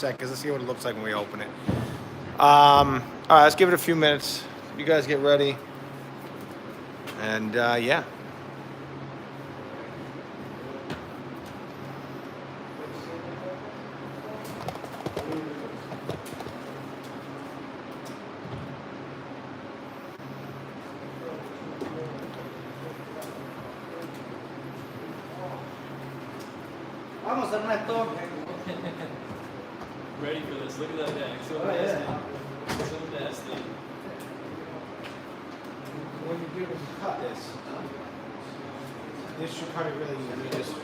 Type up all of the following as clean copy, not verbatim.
Because let's see what it looks like when we open it. All right, let's give it a few minutes. You guys get ready. And yeah. Vamos a hacer esto. Ready for this. Look at that bag. So yeah. nasty. So nasty. When you do is you cut this. This should cut it really easy. You just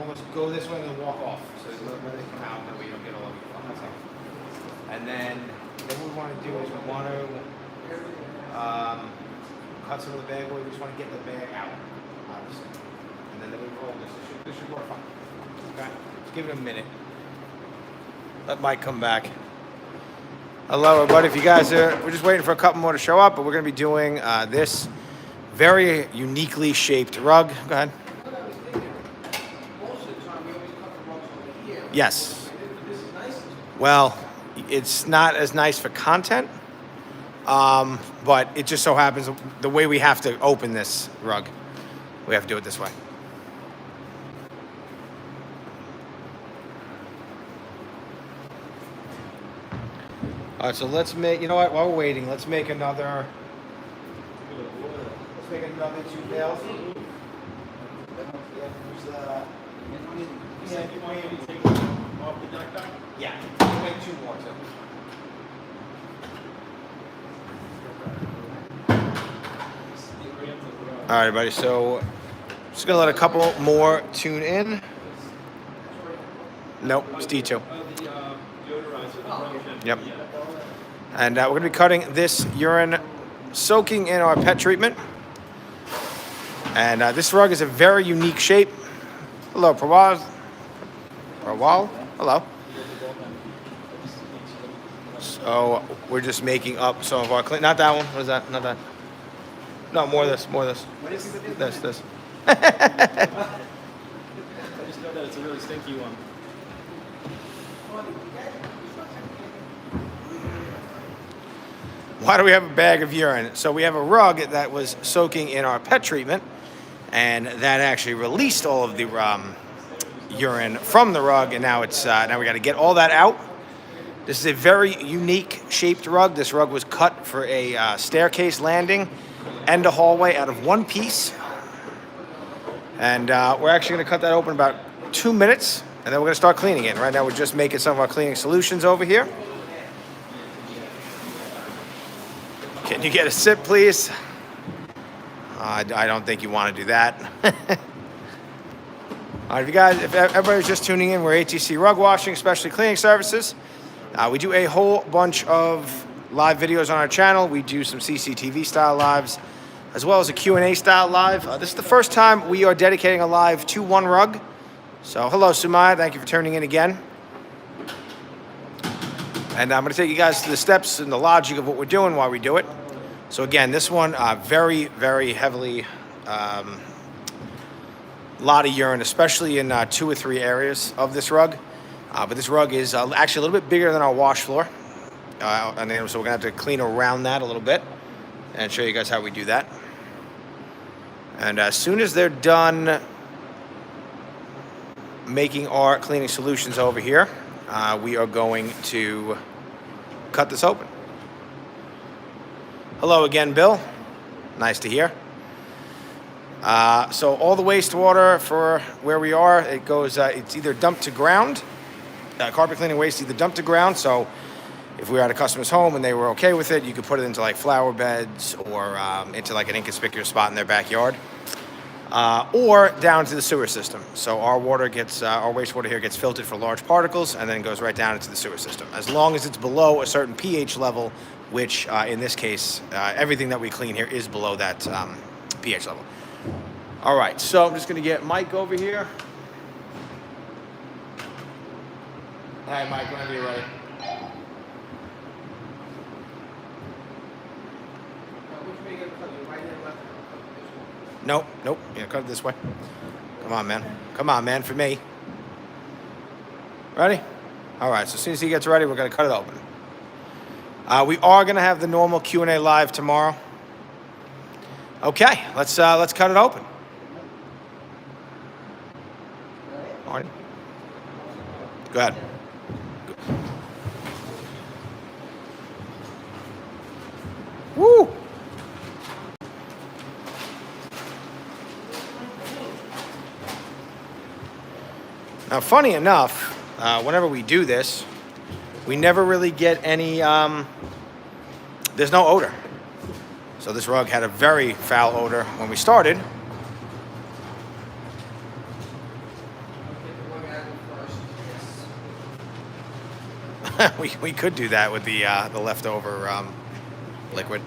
almost go this way and then walk off. So let it come out, that way you don't get all of your fucking stuff. And then what we want to do is we want to cut some of the bag away. We just want to get the bag out, obviously. And then we roll this. This should work fine. Okay? Let's give it a minute. Let Mike come back. Hello, everybody. If you guys we're just waiting for a couple more to show up, but we're going to be doing this very uniquely shaped rug. Go ahead. Yes. Well, it's not as nice for content, but it just so happens the way we have to open this rug, we have to do it this way. All right, so let's make, you know what, while we're waiting, let's make another 2 bales. Yeah, we'll make 2 more too. All right, everybody, so just gonna let a couple more tune in. Nope, it's D2. Yep. And we're going to be cutting this urine, soaking in our pet treatment. And this rug is a very unique shape. Hello, Prawal. Hello. So we're just making up some of our clean. Not that one. What is that? Not that. No, more of this. More of this. This. I just know that it's a really stinky one. Why do we have a bag of urine? So we have a rug that was soaking in our pet treatment, and that actually released all of the urine from the rug, and now it's now we got to get all that out. This is a very unique shaped rug. This rug was cut for a staircase landing and a hallway out of one piece, and we're actually going to cut that open in about 2 minutes, and then we're going to start cleaning it. Right now, we're just making some of our cleaning solutions over here. Can you get a sip, please? I don't think you want to do that. All right, if everybody's just tuning in, we're ATC Rug Washing, Specialty Cleaning Services. We do a whole bunch of live videos on our channel. We do some CCTV style lives, as well as a Q&A style live. This is the first time we are dedicating a live to one rug. So hello, Sumaya. Thank you for tuning in again. And I'm going to take you guys through the steps and the logic of what we're doing while we do it. So again, this one, very, very heavily, lot of urine, especially in 2 or 3 areas of this rug. But this rug is actually a little bit bigger than our wash floor. And then, so we're going to have to clean around that a little bit and show you guys how we do that. And as soon as they're done making our cleaning solutions over here, we are going to cut this open. Hello again, Bill. Nice to hear. So all the wastewater for where we are, it goes, it's either dumped to ground. Carpet cleaning waste either dumped to ground. So if we were at a customer's home and they were okay with it, you could put it into like flower beds or into like an inconspicuous spot in their backyard. Or down to the sewer system. So our water gets, our wastewater here gets filtered for large particles and then goes right down into the sewer system. As long as it's below a certain pH level, which in this case, everything that we clean here is below that pH level. All right, so I'm just gonna get Mike over here. All right, Mike, whenever you're ready. Nope. Yeah, cut it this way. Come on, man. For me. Ready? All right, so as soon as he gets ready, we're going to cut it open. We are going to have the normal Q&A live tomorrow. Okay, let's cut it open. Marty, go ahead. Woo! Now, funny enough, whenever we do this, we never really get any, there's no odor. So this rug had a very foul odor when we started. we could do that with the leftover liquid.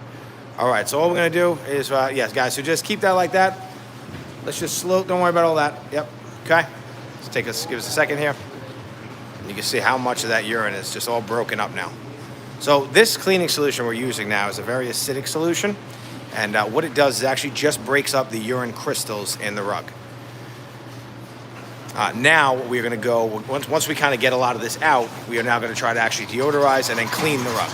All right, so all we're gonna do is, yes, guys, so just keep that like that. Let's just don't worry about all that. Yep, okay. Give us a second here. And you can see how much of that urine is just all broken up now. So this cleaning solution we're using now is a very acidic solution. And what it does is actually just breaks up the urine crystals in the rug. Now we're gonna go, once we kind of get a lot of this out, we are now gonna try to actually deodorize and then clean the rug.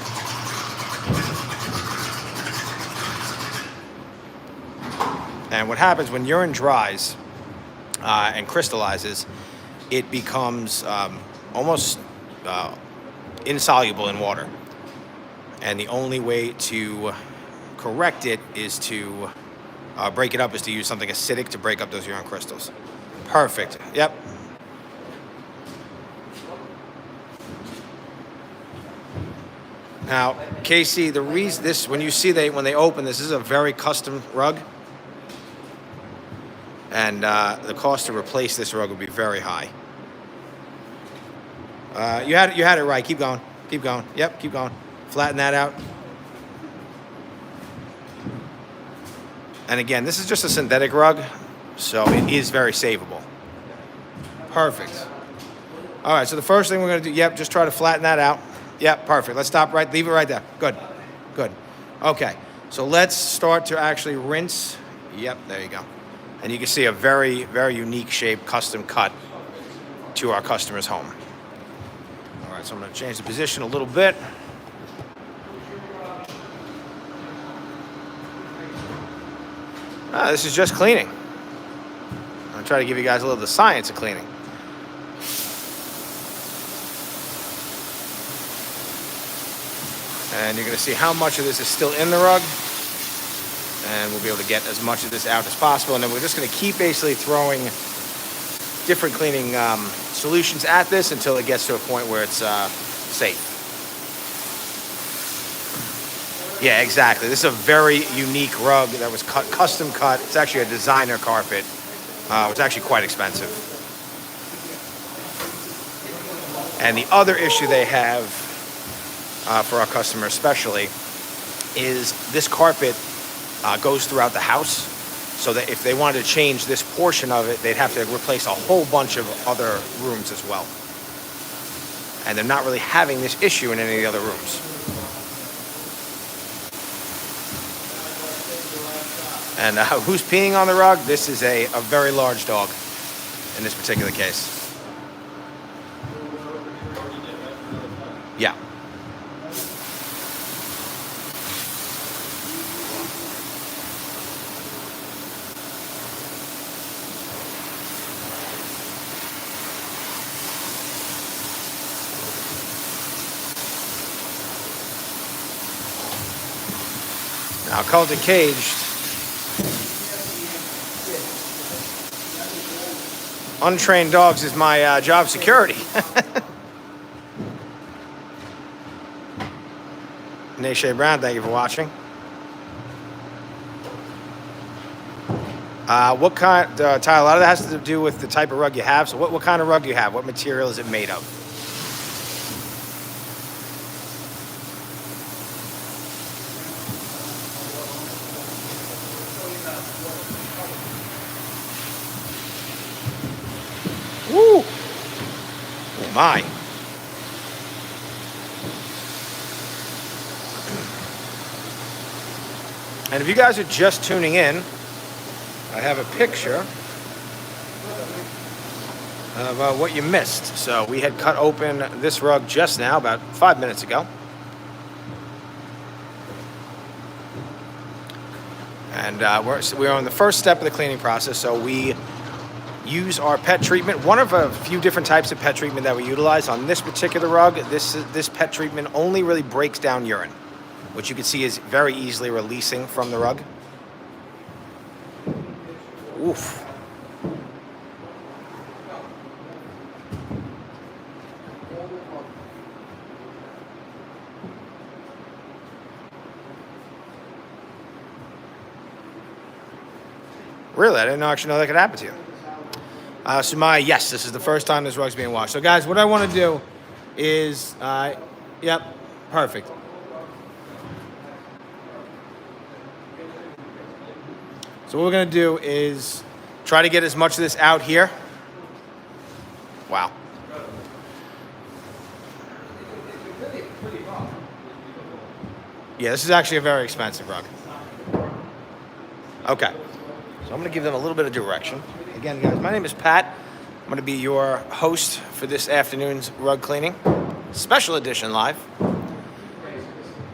And what happens when urine dries and crystallizes, it becomes almost insoluble in water. And the only way to correct it is to break it up, is to use something acidic to break up those urine crystals. Perfect. Yep. Now, Casey, the reason this, when you see when they open this is a very custom rug. And the cost to replace this rug would be very high. You had it right. Keep going. Keep going. Yep, keep going. Flatten that out. And again, this is just a synthetic rug, so it is very savable. Perfect. All right, so the first thing we're going to do, yep, just try to flatten that out. Yep, perfect. Let's stop right, leave it right there. Good, good. Okay, so let's start to actually rinse. Yep, there you go. And you can see a very, very unique shape, custom cut to our customer's home. All right, so I'm going to change the position a little bit. This is just cleaning. I'll try to give you guys a little of the science of cleaning. And you're going to see how much of this is still in the rug. And we'll be able to get as much of this out as possible. And then we're just going to keep basically throwing different cleaning solutions at this until it gets to a point where it's safe. Yeah, exactly. This is a very unique rug that was custom cut. It's actually a designer carpet. It's actually quite expensive. And the other issue they have for our customer especially is this carpet goes throughout the house, so that if they wanted to change this portion of it, they'd have to replace a whole bunch of other rooms as well. And they're not really having this issue in any of the other rooms. And who's peeing on the rug? This is a very large dog in this particular case. Yeah. Now, culture caged. Untrained dogs is my job security. Nashay Brown, thank you for watching. What kind, Tyler, a lot of that has to do with the type of rug you have. So what kind of rug do you have? What material is it made of? Woo! Oh my. And if you guys are just tuning in, I have a picture of what you missed. So we had cut open this rug just now, about 5 minutes ago. And we're on the first step of the cleaning process. So we use our pet treatment, one of a few different types of pet treatment that we utilize. On this particular rug, this pet treatment only really breaks down urine, which you can see is very easily releasing from the rug. Oof. Really? I didn't actually know that could happen to you. Sumaya, yes, this is the first time this rug's being washed. So, guys, what I want to do is, yep, perfect. So what we're going to do is try to get as much of this out here. Wow. Yeah, this is actually a very expensive rug. Okay. So I'm going to give them a little bit of direction. Again, guys, my name is Pat. I'm going to be your host for this afternoon's rug cleaning. Special edition live.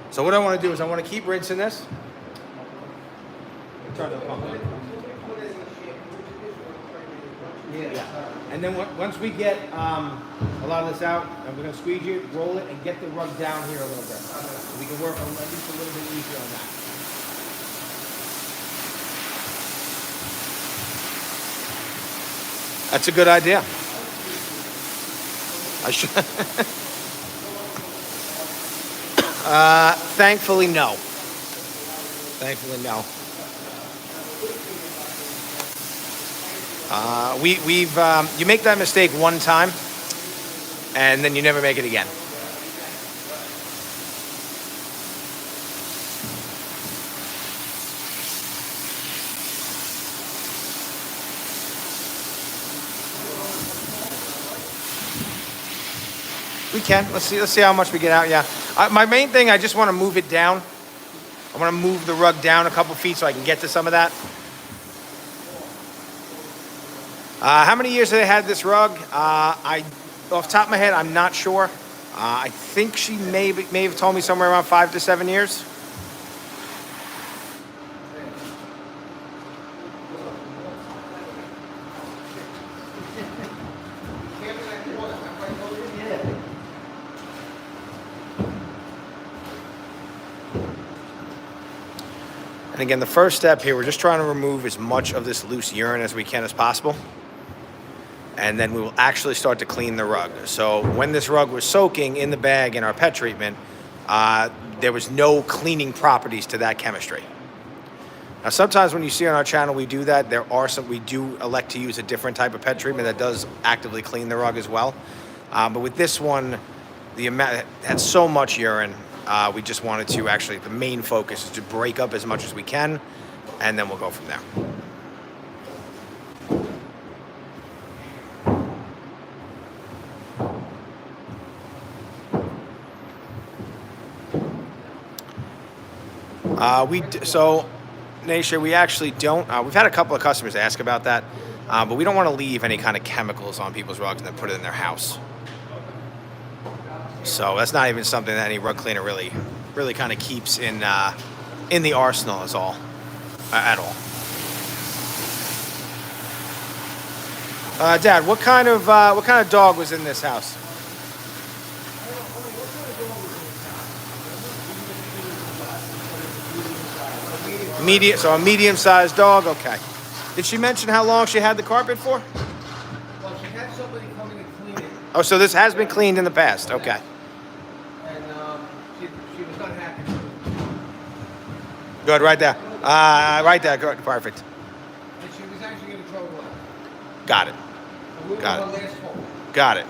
So what I want to do is I want to keep rinsing this. Turn the pump on. Yeah. And then once we get a lot of this out, we're going to squeegee it, roll it, and get the rug down here a little bit. So we can work at least a little bit easier on that. That's a good idea. I should. Thankfully, no. Thankfully, no. You make that mistake one time, and then you never make it again. We can. Let's see how much we get out. Yeah. My main thing, I just want to move it down. I want to move the rug down a couple feet so I can get to some of that. How many years have they had this rug? Off the top of my head, I'm not sure. I think she may have told me somewhere around 5 to 7 years. And again, the first step here, we're just trying to remove as much of this loose urine as we can as possible. And then we will actually start to clean the rug. So when this rug was soaking in the bag in our pet treatment, there was no cleaning properties to that chemistry. Now, sometimes when you see on our channel we do that, we do elect to use a different type of pet treatment that does actively clean the rug as well. But with this one, the amount had so much urine, we just wanted to actually, the main focus is to break up as much as we can, and then we'll go from there. So, Naisha, we actually don't. We've had a couple of customers ask about that, but we don't want to leave any kind of chemicals on people's rugs and then put it in their house. So that's not even something that any rug cleaner really kind of keeps in the arsenal at all. Dad, what kind of dog was in this house? So a medium-sized dog. Okay. Did she mention how long she had the carpet for? Well, she had somebody come in and clean it. Oh, so this has been cleaned in the past. Okay. And she was not happy. Good, right there. Right there. Good, perfect. And she was actually going to throw it away. Got it. And we were Got on it. her last phone. Got it.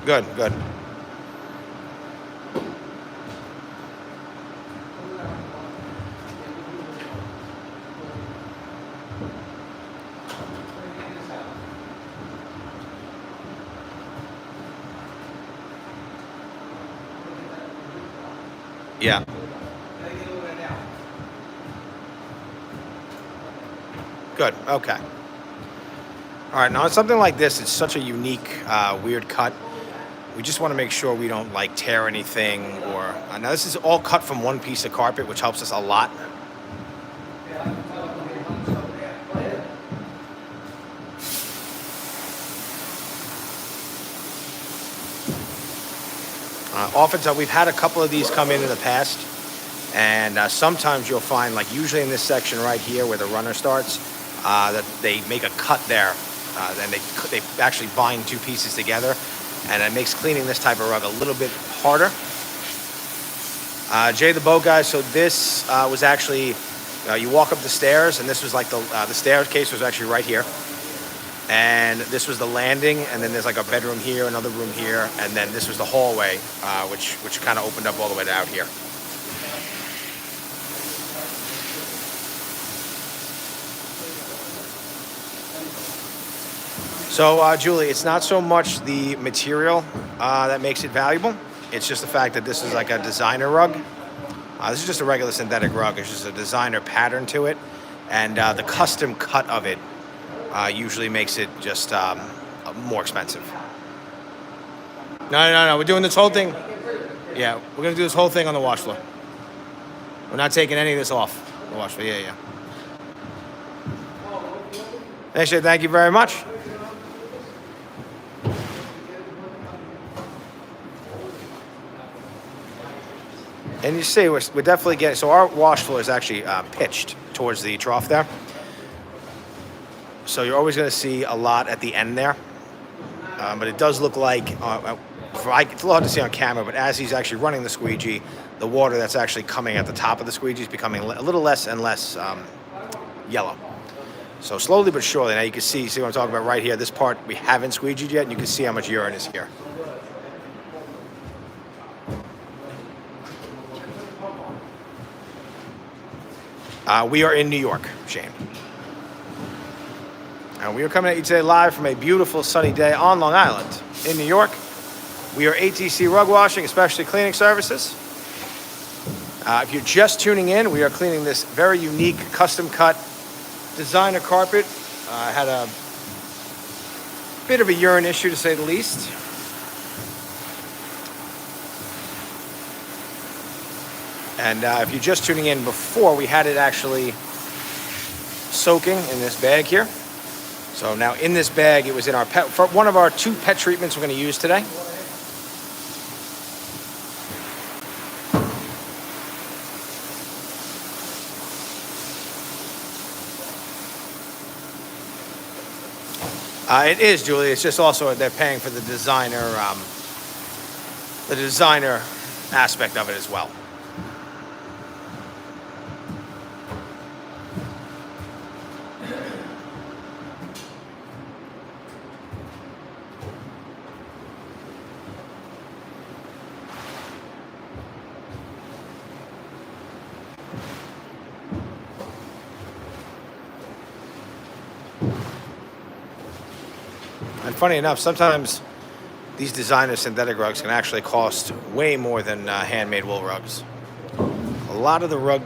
Good, good. Yeah. Good. Okay. All right. Now, something like this, it's such a unique, weird cut. We just want to make sure we don't like tear anything or. Now, this is all cut from one piece of carpet, which helps us a lot. Often, we've had a couple of these come in the past, and sometimes you'll find, like usually in this section right here where the runner starts, that they make a cut there, and they actually bind two pieces together, and it makes cleaning this type of rug a little bit harder. Jay the Boat Guy. So this was actually you walk up the stairs, and this was like the staircase was actually right here. And this was the landing, and then there's like a bedroom here, another room here, and then this was the hallway, which kind of opened up all the way to out here. So, Julie, it's not so much the material that makes it valuable. It's just the fact that this is like a designer rug. This is just a regular synthetic rug. It's just a designer pattern to it, and the custom cut of it usually makes it just more expensive. No. We're doing this whole thing. Yeah, we're going to do this whole thing on the wash floor. We're not taking any of this off the wash floor. Yeah. Actually, thank you very much. And you see, we're definitely getting, so our wash floor is actually pitched towards the trough there. So you're always going to see a lot at the end there. But it does look like, it's a little hard to see on camera, but as he's actually running the squeegee, the water that's actually coming at the top of the squeegee is becoming a little less and less yellow. So slowly but surely, now you can see what I'm talking about right here. This part we haven't squeegeed yet, and you can see how much urine is here. We are in New York, Shane. We are coming at you today live from a beautiful sunny day on Long Island in New York. We are ATC Rug Washing, especially cleaning services. If you're just tuning in, we are cleaning this very unique, custom-cut designer carpet. Had a bit of a urine issue, to say the least. And if you're just tuning in before, we had it actually soaking in this bag here. So now in this bag, it was in our pet, for one of our 2 pet treatments we're going to use today. It is, Julie. It's just also they're paying for the designer aspect of it as well. And funny enough, sometimes these designer synthetic rugs can actually cost way more than handmade wool rugs. A lot of the rug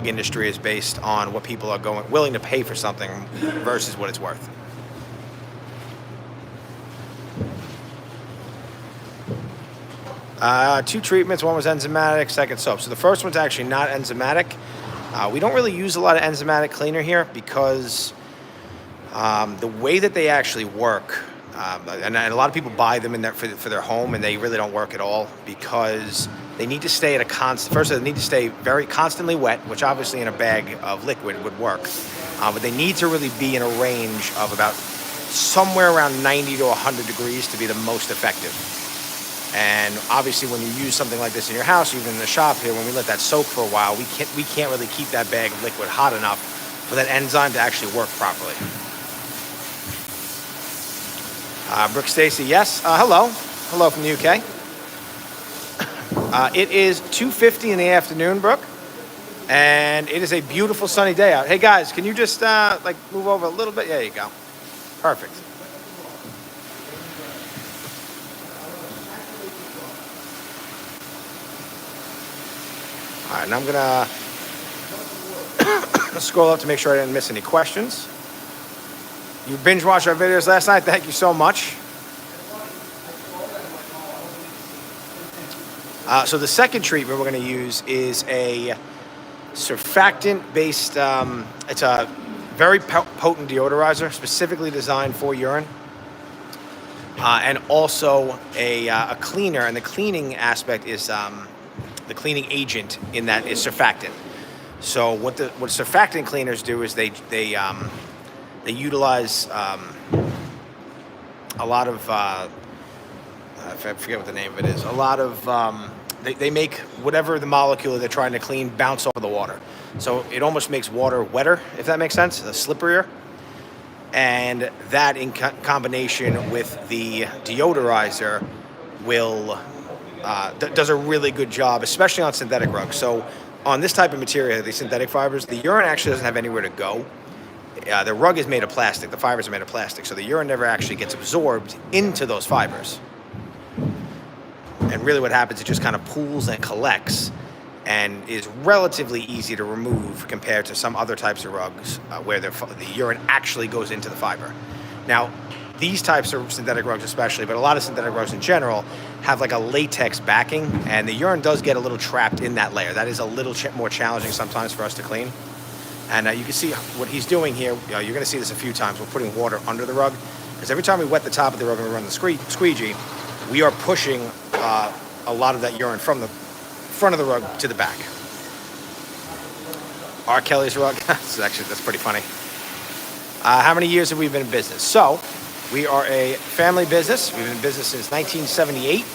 industry is based on what people are willing to pay for something versus what it's worth. Two treatments. One was enzymatic, second soap. So the first one's actually not enzymatic. We don't really use a lot of enzymatic cleaner here because the way that they actually work, and a lot of people buy them for their home, and they really don't work at all because they need to stay at a constant. First, they need to stay very constantly wet, which obviously in a bag of liquid would work. But they need to really be in a range of about somewhere around 90 to 100 degrees to be the most effective. And obviously, when you use something like this in your house, even in the shop here, when we let that soak for a while, we can't really keep that bag of liquid hot enough for that enzyme to actually work properly. Brooke Stacy, yes. Hello from the UK. It is 2:50 in the afternoon, Brooke, and it is a beautiful sunny day out. Hey guys, can you just move over a little bit? There you go. Perfect. All right, and I'm gonna Let's scroll up to make sure I didn't miss any questions. You binge watched our videos last night. Thank you so much. So the second treatment we're going to use is a surfactant-based, it's a very potent deodorizer, specifically designed for urine, and also a cleaner. And the cleaning aspect is the cleaning agent in that is surfactant. So what surfactant cleaners do is they utilize a lot of I forget what the name of it is. A lot of they make whatever the molecule they're trying to clean bounce over the water. So it almost makes water wetter, if that makes sense, slipperier. And that in combination with the deodorizer will does a really good job, especially on synthetic rugs. So on this type of material, the synthetic fibers, the urine actually doesn't have anywhere to go. The rug is made of plastic. The fibers are made of plastic. So the urine never actually gets absorbed into those fibers. And really what happens, it just kind of pools and collects and is relatively easy to remove compared to some other types of rugs where the urine actually goes into the fiber. Now, these types of synthetic rugs especially, but a lot of synthetic rugs in general, have like a latex backing, and the urine does get a little trapped in that layer. That is a little more challenging sometimes for us to clean. And you can see what he's doing here. You're going to see this a few times. We're putting water under the rug, because every time we wet the top of the rug and we run the squeegee, we are pushing a lot of that urine from the front of the rug to the back. R. Kelly's rug. That's pretty funny. How many years have we been in business? So, we are a family business. We've been in business since 1978.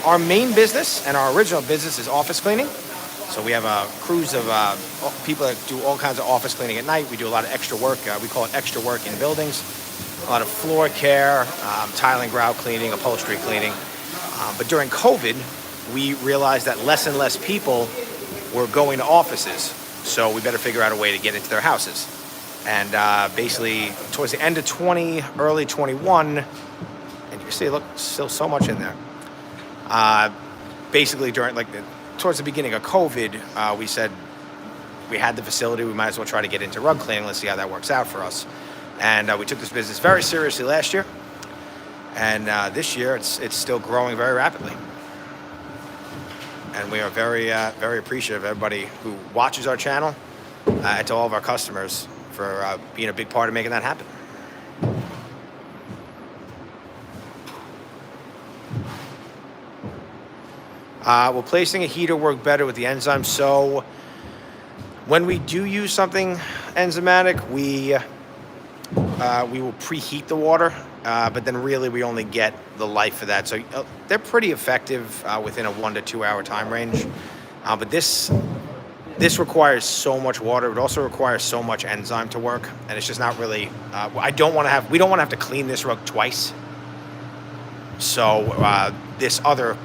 Our main business and our original business is office cleaning. So we have a crews of people that do all kinds of office cleaning at night. We do a lot of extra work. We call it extra work in buildings. A lot of floor care, tiling, grout cleaning, upholstery cleaning. But during COVID, we realized that less and less people were going to offices. So we better figure out a way to get into their houses. And basically, towards the end of 20, early 21, and you can see, look, still so much in there. Basically, towards the beginning of COVID, we said we had the facility, we might as well try to get into rug cleaning. Let's see how that works out for us. And we took this business very seriously last year. And this year, it's still growing very rapidly. And we are very, very appreciative of everybody who watches our channel and to all of our customers for being a big part of making that happen. Will placing a heater work better with the enzyme? So when we do use something enzymatic, we will preheat the water, but then really we only get the life of that. So they're pretty effective within a 1 to 2 hour time range. But this requires so much water. It also requires so much enzyme to work, and it's just not really. We don't want to have to clean this rug twice. So this other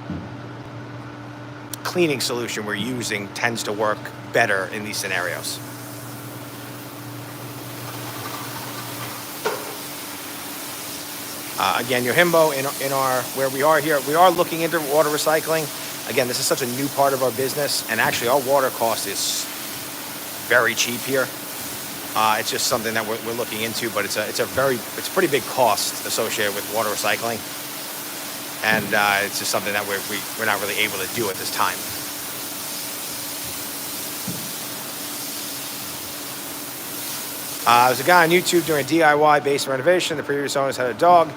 cleaning solution we're using tends to work better in these scenarios. Again, Yohimbo, in our where we are here, we are looking into water recycling. Again, this is such a new part of our business, and actually our water cost is very cheap here. It's just something that we're looking into, but it's a pretty big cost associated with water recycling, and it's just something that we're not really able to do at this time. There's a guy on YouTube doing a DIY basement renovation. The previous owners had a dog,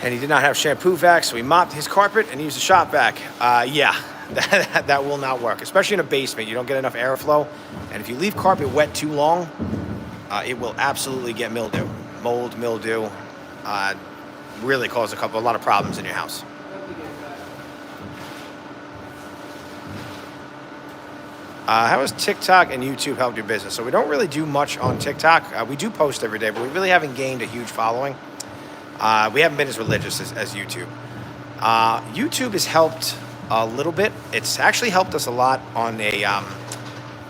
and he did not have shampoo vac, so he mopped his carpet and used a shop vac. Yeah, that will not work, especially in a basement. You don't get enough airflow, and if you leave carpet wet too long, it will absolutely get mildew, mold, mildew. Really cause a lot of problems in your house. How has TikTok and YouTube helped your business? So we don't really do much on TikTok. We do post every day, but we really haven't gained a huge following. We haven't been as religious as YouTube. YouTube has helped a little bit. It's actually helped us a lot on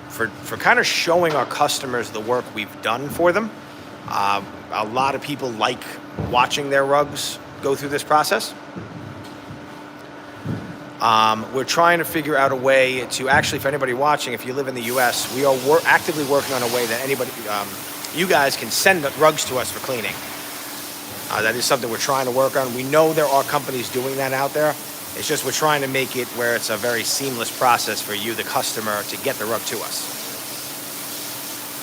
for kind of showing our customers the work we've done for them. A lot of people like watching their rugs go through this process. We're trying to figure out a way to actually, for anybody watching, if you live in the U.S., we are actively working on a way that anybody, you guys can send rugs to us for cleaning. That is something we're trying to work on. We know there are companies doing that out there. It's just we're trying to make it where it's a very seamless process for you, the customer, to get the rug to us.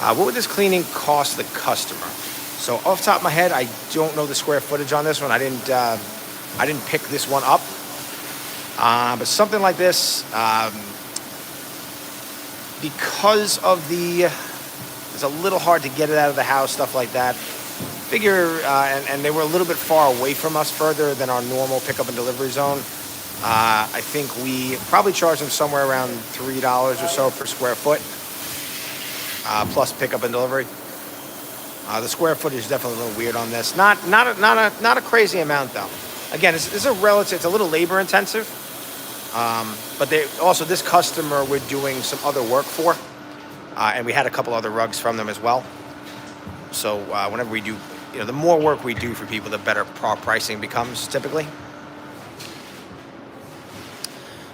What would this cleaning cost the customer? So off the top of my head, I don't know the square footage on this one. I didn't pick this one up. But something like this, because of it's a little hard to get it out of the house, stuff like that. And they were a little bit far away from us, further than our normal pickup and delivery zone. I think we probably charged them somewhere around $3 or so per square foot, plus pickup and delivery. The square footage is definitely a little weird on this. Not a crazy amount though. Again, it's a little labor intensive. But this customer we're doing some other work for, and we had a couple other rugs from them as well. So whenever we do, the more work we do for people, the better our pricing becomes typically.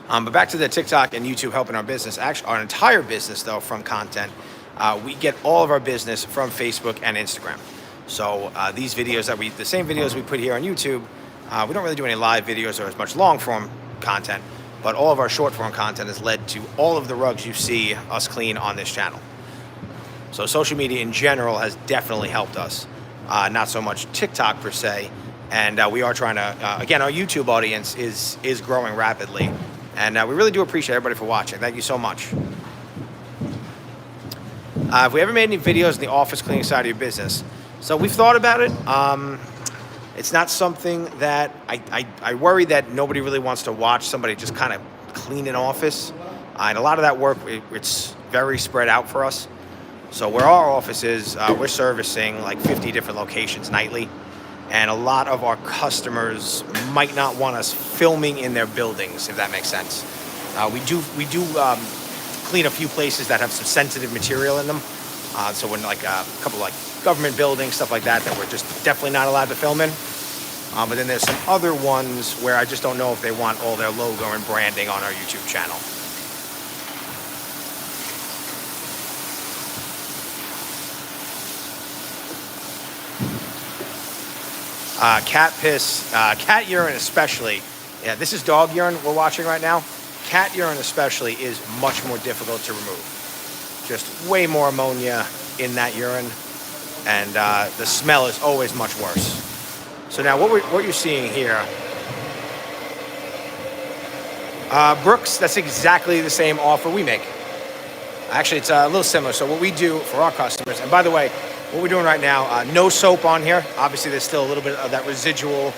But back to the TikTok and YouTube helping our business, actually our entire business though from content, we get all of our business from Facebook and Instagram. So these videos the same videos we put here on YouTube, we don't really do any live videos or as much long form content, but all of our short form content has led to all of the rugs you see us clean on this channel. So social media in general has definitely helped us, not so much TikTok per se. And we are trying to, again, our YouTube audience is growing rapidly. And we really do appreciate everybody for watching. Thank you so much. Have we ever made any videos in the office cleaning side of your business? So we've thought about it. It's not something that I worry that nobody really wants to watch somebody just kind of clean an office. And a lot of that work, it's very spread out for us. So where our office is, we're servicing like 50 different locations nightly. And a lot of our customers might not want us filming in their buildings, if that makes sense. We do clean a few places that have some sensitive material in them. So when like a couple like government buildings, stuff like that we're just definitely not allowed to film in. But then there's some other ones where I just don't know if they want all their logo and branding on our YouTube channel. Cat piss, cat urine especially. Yeah, this is dog urine we're watching right now. Cat urine especially is much more difficult to remove. Just way more ammonia in that urine, and the smell is always much worse. So now what you're seeing here, Brooks, that's exactly the same offer we make. Actually, it's a little similar. So what we do for our customers, and by the way, what we're doing right now, no soap on here. Obviously, there's still a little bit of that residual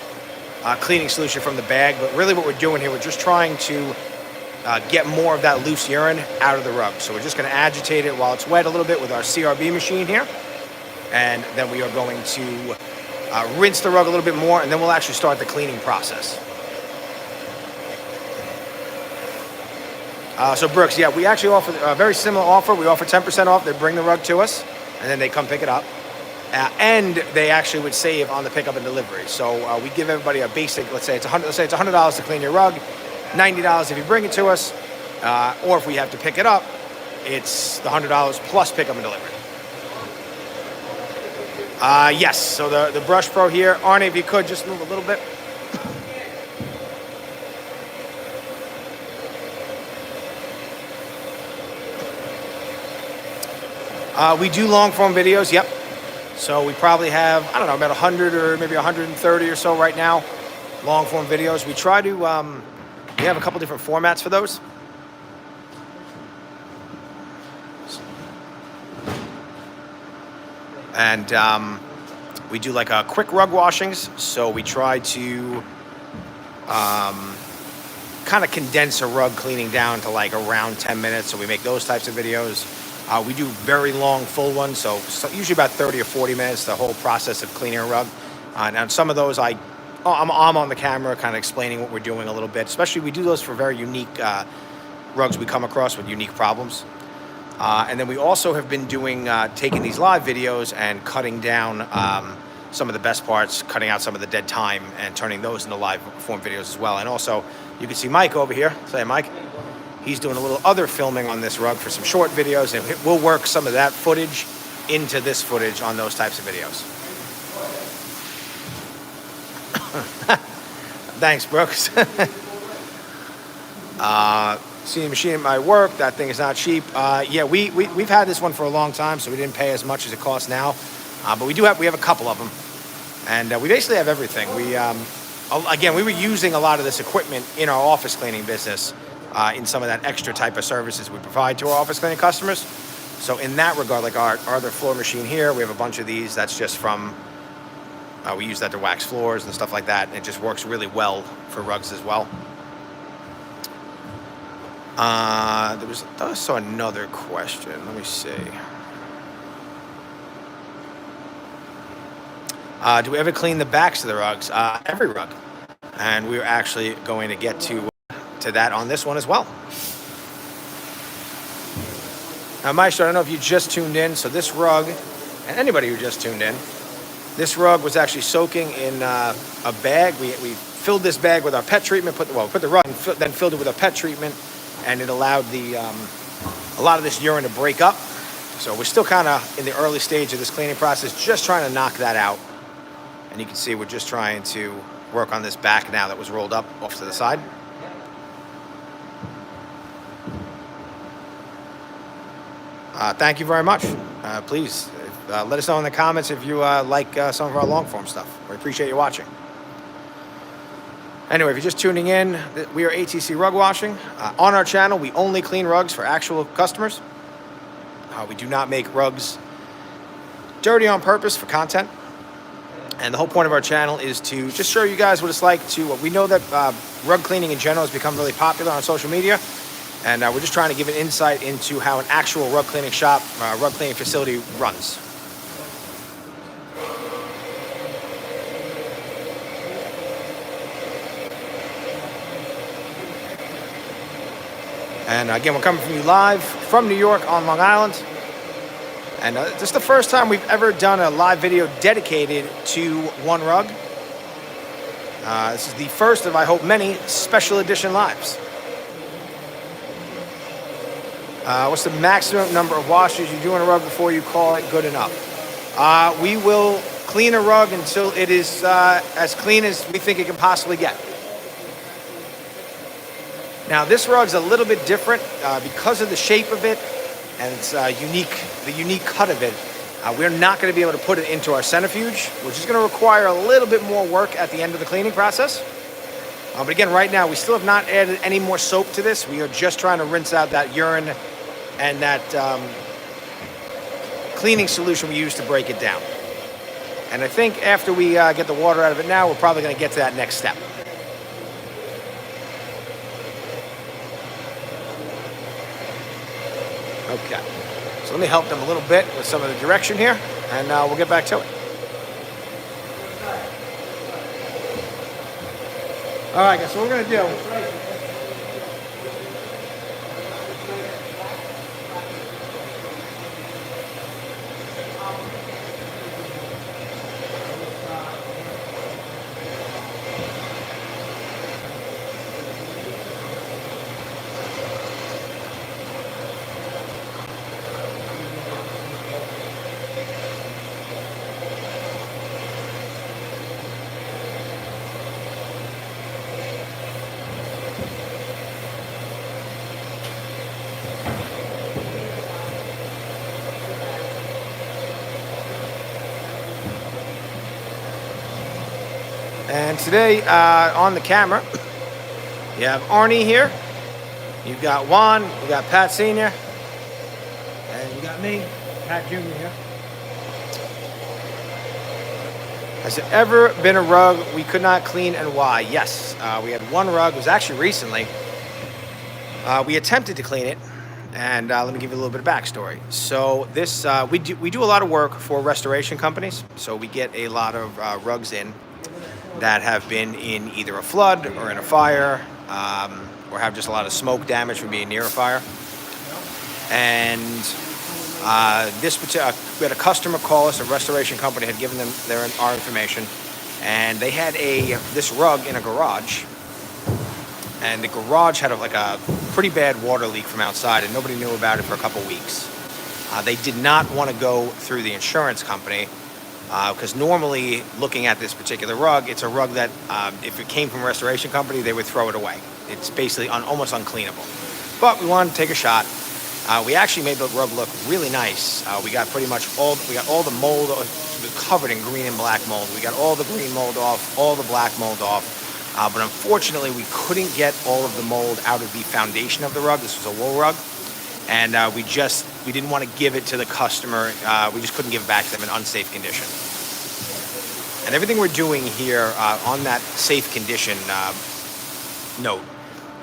cleaning solution from the bag, but really what we're doing here, we're just trying to get more of that loose urine out of the rug. So we're just going to agitate it while it's wet a little bit with our CRB machine here, and then we are going to rinse the rug a little bit more, and then we'll actually start the cleaning process. So Brooks, yeah, we actually offer a very similar offer. We offer 10% off. They bring the rug to us, and then they come pick it up. And they actually would save on the pickup and delivery. So we give everybody a basic, let's say it's $100 to clean your rug, $90 if you bring it to us, or if we have to pick it up, it's the $100 plus pickup and delivery. Yes, so the Brush Pro here, Arnie, if you could just move a little bit. We do long form videos, yep. So we probably have, I don't know, about 100 or maybe 130 or so right now, long form videos. We try to, we have a couple different formats for those. And we do like quick rug washings. So we try to kind of condense a rug cleaning down to like around 10 minutes. So we make those types of videos. We do very long, full ones, so usually about 30 or 40 minutes, the whole process of cleaning a rug. And some of those, I'm on the camera kind of explaining what we're doing a little bit. Especially we do those for very unique rugs we come across with unique problems. And then we also have been doing, taking these live videos and cutting down some of the best parts, cutting out some of the dead time and turning those into live form videos as well. And also You can see Mike over here. Say, Mike. He's doing a little other filming on this rug for some short videos, and we'll work some of that footage into this footage on those types of videos. Thanks, Brooks. Seeing the machine at my work, that thing is not cheap. Yeah, we've had this one for a long time, so we didn't pay as much as it costs now. But we have a couple of them, and we basically have everything. Again, we were using a lot of this equipment in our office cleaning business, in some of that extra type of services we provide to our office cleaning customers. So in that regard, like our other floor machine here, we have a bunch of these. That's just from, we use that to wax floors and stuff like that. And it just works really well for rugs as well. There was also another question. Let me see. Do we ever clean the backs of the rugs? Every rug. And we're actually going to get to that on this one as well. Now, Maestro, I don't know if you just tuned in. So this rug, and anybody who just tuned in, this rug was actually soaking in a bag. We filled this bag with our pet treatment, put the rug, and then filled it with our pet treatment, and it allowed a lot of this urine to break up. So we're still kind of in the early stage of this cleaning process, just trying to knock that out. And you can see we're just trying to work on this back now that was rolled up off to the side. Thank you very much. Please let us know in the comments if you like some of our long form stuff. We appreciate you watching. Anyway, if you're just tuning in, we are ATC Rug Washing. On our channel, we only clean rugs for actual customers. We do not make rugs dirty on purpose for content. And the whole point of our channel is to just show you guys what it's like to, we know that rug cleaning in general has become really popular on social media. And we're just trying to give an insight into how an actual rug cleaning shop, rug cleaning facility runs. And again, we're coming from you live from New York on Long Island. And this is the first time we've ever done a live video dedicated to one rug. This is the first of, I hope, many special edition lives. What's the maximum number of washes you do in a rug before you call it good enough? We will clean a rug until it is as clean as we think it can possibly get. Now, this rug's a little bit different because of the shape of it and its the unique cut of it. We're not going to be able to put it into our centrifuge, which is going to require a little bit more work at the end of the cleaning process. But again, right now, we still have not added any more soap to this. We are just trying to rinse out that urine and that cleaning solution we use to break it down. And I think after we get the water out of it now, we're probably going to get to that next step. Okay, so let me help them a little bit with some of the direction here, and we'll get back to it. All right, guys, so what we're going to do... And today, on the camera, you have Arnie here, you've got Juan, you got Pat Sr., and you got me, Pat Jr. here. Has there ever been a rug we could not clean, and why? Yes, we had one rug, it was actually recently. We attempted to clean it, and let me give you a little bit of backstory. So this, we do a lot of work for restoration companies, so we get a lot of rugs in that have been in either a flood or in a fire, or have just a lot of smoke damage from being near a fire. And we had a customer call us, a restoration company had given them our information, and they had this rug in a garage and the garage had like a pretty bad water leak from outside, and nobody knew about it for a couple weeks. They did not want to go through the insurance company because normally, looking at this particular rug, it's a rug that if it came from a restoration company, they would throw it away. It's basically almost uncleanable. But we wanted to take a shot. We actually made the rug look really nice. We got pretty much all the mold. It was covered in green and black mold. We got all the green mold off, all the black mold off. But unfortunately, we couldn't get all of the mold out of the foundation of the rug. This was a wool rug. And we didn't want to give it to the customer. We just couldn't give it back to them in unsafe condition. And everything we're doing here on that safe condition note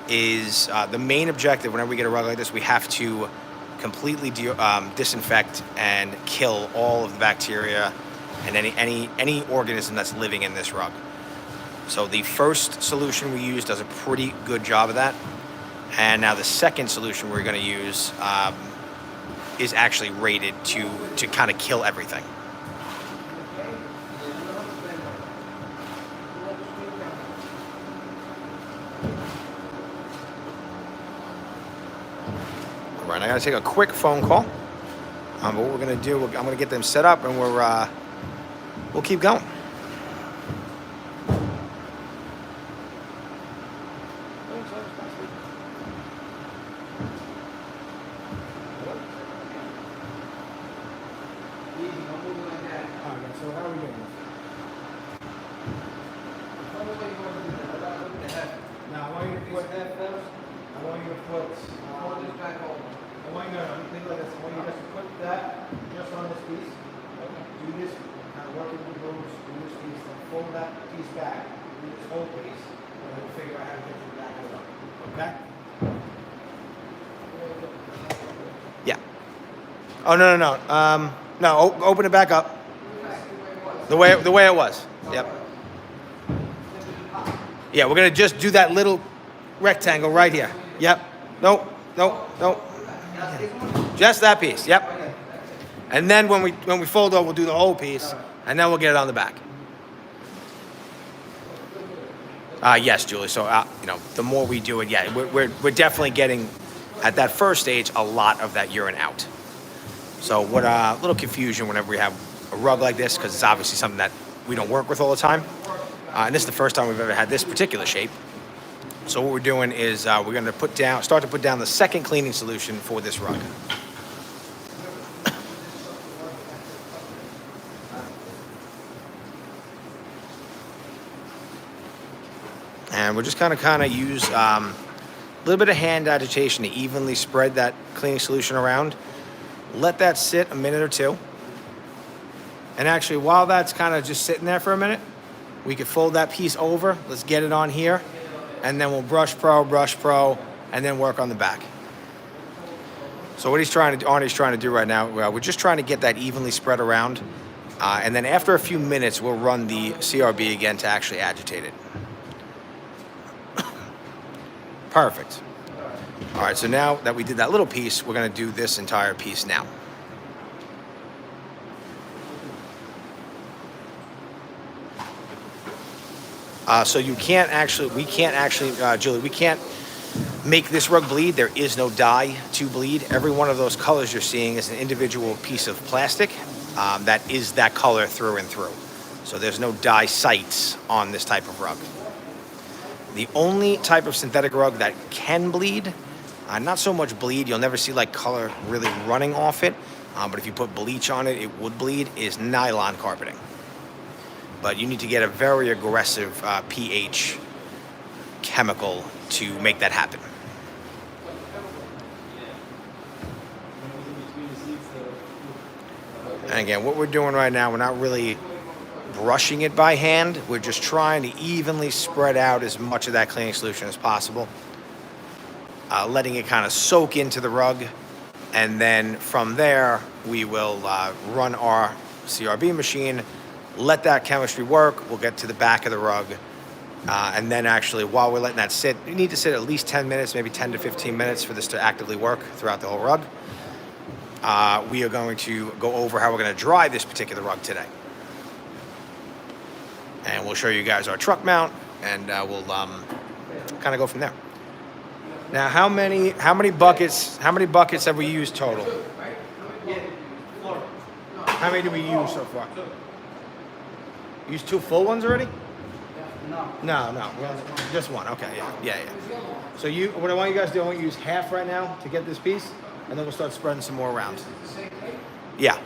is the main objective. Whenever we get a rug like this, we have to completely disinfect and kill all of the bacteria and any organism that's living in this rug. So the first solution we use does a pretty good job of that. And now the second solution we're going to use is actually rated to kind of kill everything. All right, I got to take a quick phone call. But what we're going to do, I'm going to get them set up, and we'll keep going. So how are we doing? Now I want you to put that first. I want you to put this back over. I want you to think like this. I want you just to put that just on this piece. Do this, kind of work it with those, do this piece, then fold that piece back, do this whole piece, and then we'll figure out how to get to the back of the rug. Okay? Yeah. Oh, no. No, open it back up. The way it was. Yep. Yeah, we're gonna just do that little rectangle right here. Yep. Nope. Just that piece. Yep. And then when we fold over, we'll do the whole piece, and then we'll get it on the back. Yes, Julie. So the more we do it, yeah, we're definitely getting at that first stage a lot of that urine out. So what a little confusion whenever we have a rug like this, because it's obviously something that we don't work with all the time. And this is the first time we've ever had this particular shape. So what we're doing is we're going to start to put down the second cleaning solution for this rug. And we're just kind of use a little bit of hand agitation to evenly spread that cleaning solution around. Let that sit a minute or two. And actually, while that's kind of just sitting there for a minute, we could fold that piece over. Let's get it on here. And then we'll brush pro, and then work on the back. So what Arnie's trying to do right now, we're just trying to get that evenly spread around. And then after a few minutes, we'll run the CRB again to actually agitate it. Perfect. All right, so now that we did that little piece, we're going to do this entire piece now. So we can't actually, Julie, we can't make this rug bleed. There is no dye to bleed. Every one of those colors you're seeing is an individual piece of plastic that is that color through and through. So there's no dye sites on this type of rug. The only type of synthetic rug that can bleed, not so much bleed, you'll never see like color really running off it, but if you put bleach on it, it would bleed, is nylon carpeting. But you need to get a very aggressive pH chemical to make that happen. And again, what we're doing right now, we're not really brushing it by hand. We're just trying to evenly spread out as much of that cleaning solution as possible. Letting it kind of soak into the rug. And then from there, we will run our CRB machine, let that chemistry work. We'll get to the back of the rug. And then actually, while we're letting that sit, you need to sit at least 10 minutes, maybe 10 to 15 minutes for this to actively work throughout the whole rug. We are going to go over how we're going to dry this particular rug today. And we'll show you guys our truck mount, and we'll kind of go from there. Now, how many buckets have we used total? How many did we use so far? Used 2 full ones already? No. Well, just one. Okay, yeah. So what I want you guys to do, I want you to use half right now to get this piece, and then we'll start spreading some more around. Yeah.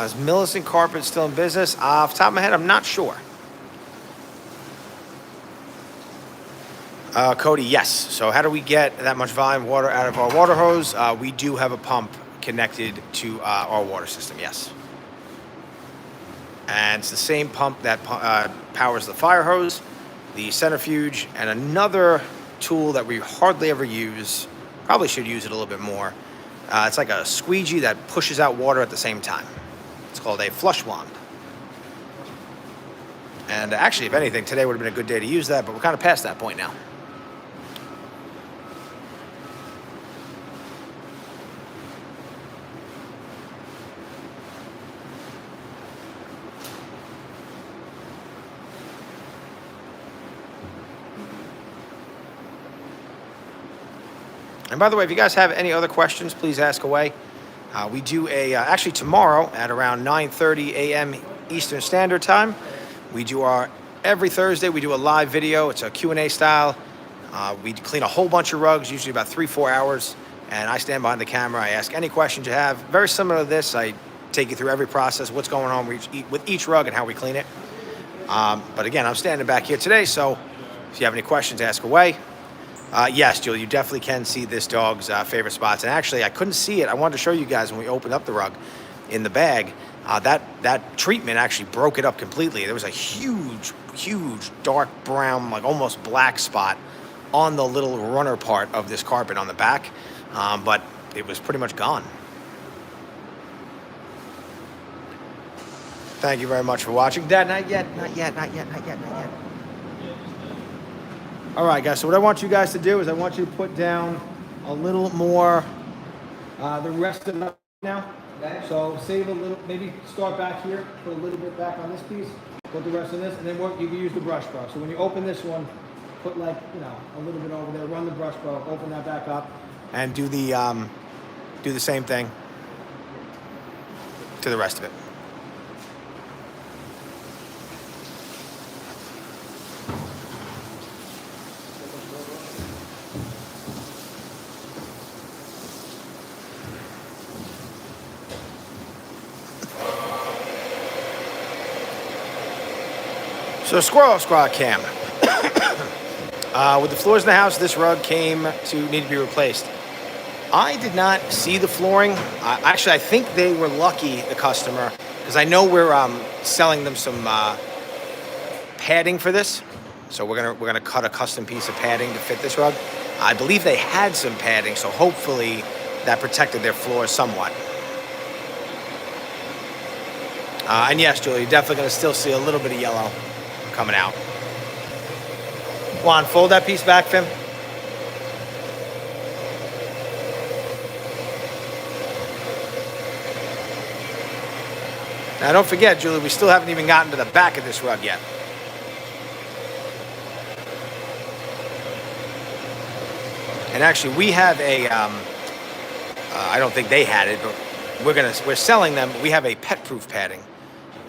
Is Millicent Carpet still in business? Off the top of my head, I'm not sure. Cody, yes. So how do we get that much volume of water out of our water hose? We do have a pump connected to our water system, yes. And it's the same pump that powers the fire hose, the centrifuge, and another tool that we hardly ever use. Probably should use it a little bit more. It's like a squeegee that pushes out water at the same time. It's called a flush wand. And actually, if anything, today would have been a good day to use that, but we're kind of past that point now. And by the way, if you guys have any other questions, please ask away. We do actually tomorrow at around 9:30 a.m. Eastern Standard Time. We do every Thursday, we do a live video. It's a Q&A style. We clean a whole bunch of rugs, usually about 3-4 hours. And I stand behind the camera. I ask any questions you have. Very similar to this. I take you through every process, what's going on with each rug and how we clean it. But again, I'm standing back here today, so if you have any questions, ask away. Yes, Julie, you definitely can see this dog's favorite spots. And actually, I couldn't see it. I wanted to show you guys when we opened up the rug in the bag. That treatment actually broke it up completely. There was a huge dark brown, like almost black spot on the little runner part of this carpet on the back. But it was pretty much gone. Thank you very much for watching. Dad, not yet. All right, guys, so what I want you guys to do is I want you to put down a little more the rest of it now. So save a little, maybe start back here, put a little bit back on this piece, put the rest of this, and then you can use the brush pro. So when you open this one, put a little bit over there, run the brush pro, open that back up, and do the same thing to the rest of it. So Squirrel Squad Cam. With the floors in the house, this rug need to be replaced. I did not see the flooring. Actually, I think they were lucky, the customer, because I know we're selling them some padding for this. So we're gonna cut a custom piece of padding to fit this rug. I believe they had some padding, so hopefully that protected their floor somewhat. And yes, Julie, you're definitely gonna still see a little bit of yellow coming out. Juan, fold that piece back, Fim. Now don't forget, Julie, we still haven't even gotten to the back of this rug yet. And actually, we have a, I don't think they had it, but we're selling them. We have a pet-proof padding,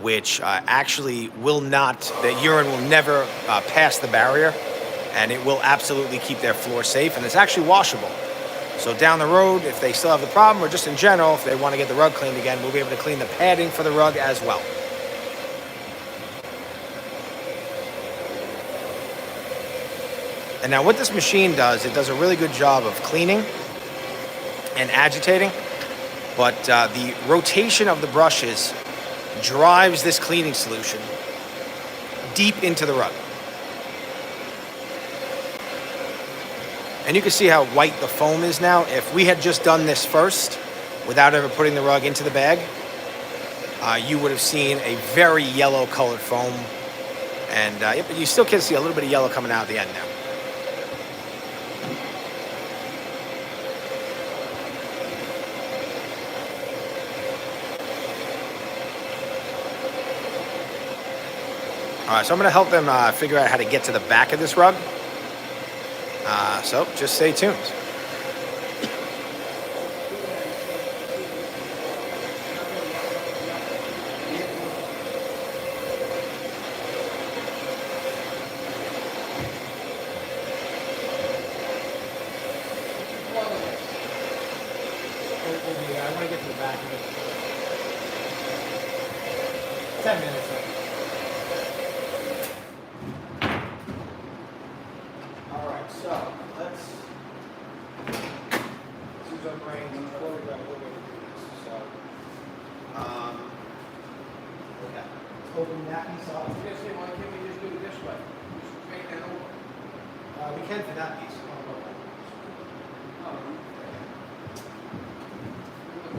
which actually the urine will never pass the barrier, and it will absolutely keep their floor safe, and it's actually washable. So down the road, if they still have the problem, or just in general, if they want to get the rug cleaned again, we'll be able to clean the padding for the rug as well. And now what this machine does, it does a really good job of cleaning and agitating, but the rotation of the brushes drives this cleaning solution deep into the rug. And you can see how white the foam is now. If we had just done this first, without ever putting the rug into the bag, you would have seen a very yellow colored foam. And but you still can see a little bit of yellow coming out at the end now. All right, so I'm going to help them figure out how to get to the back of this rug. So just stay tuned. I want to get to the back of it. 10 minutes. All right, so let's use our brains and photograph a little bit of this. So, okay. Let's open that piece up. Why can't we just do it this way? Just straight that over. We can for that piece.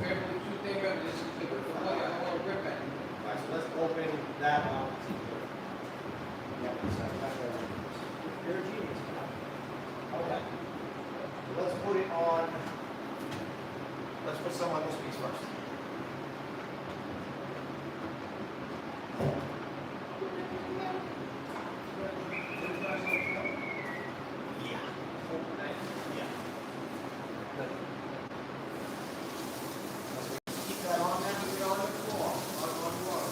Carefully, two things, remember, this is the good for I don't want to grip it. All right, so let's open that up. Yep, that's right. You're a genius. Okay. So let's put it on. Let's put some on this piece first. Yeah. Yeah. Keep that on there. Keep it on the floor. On the water.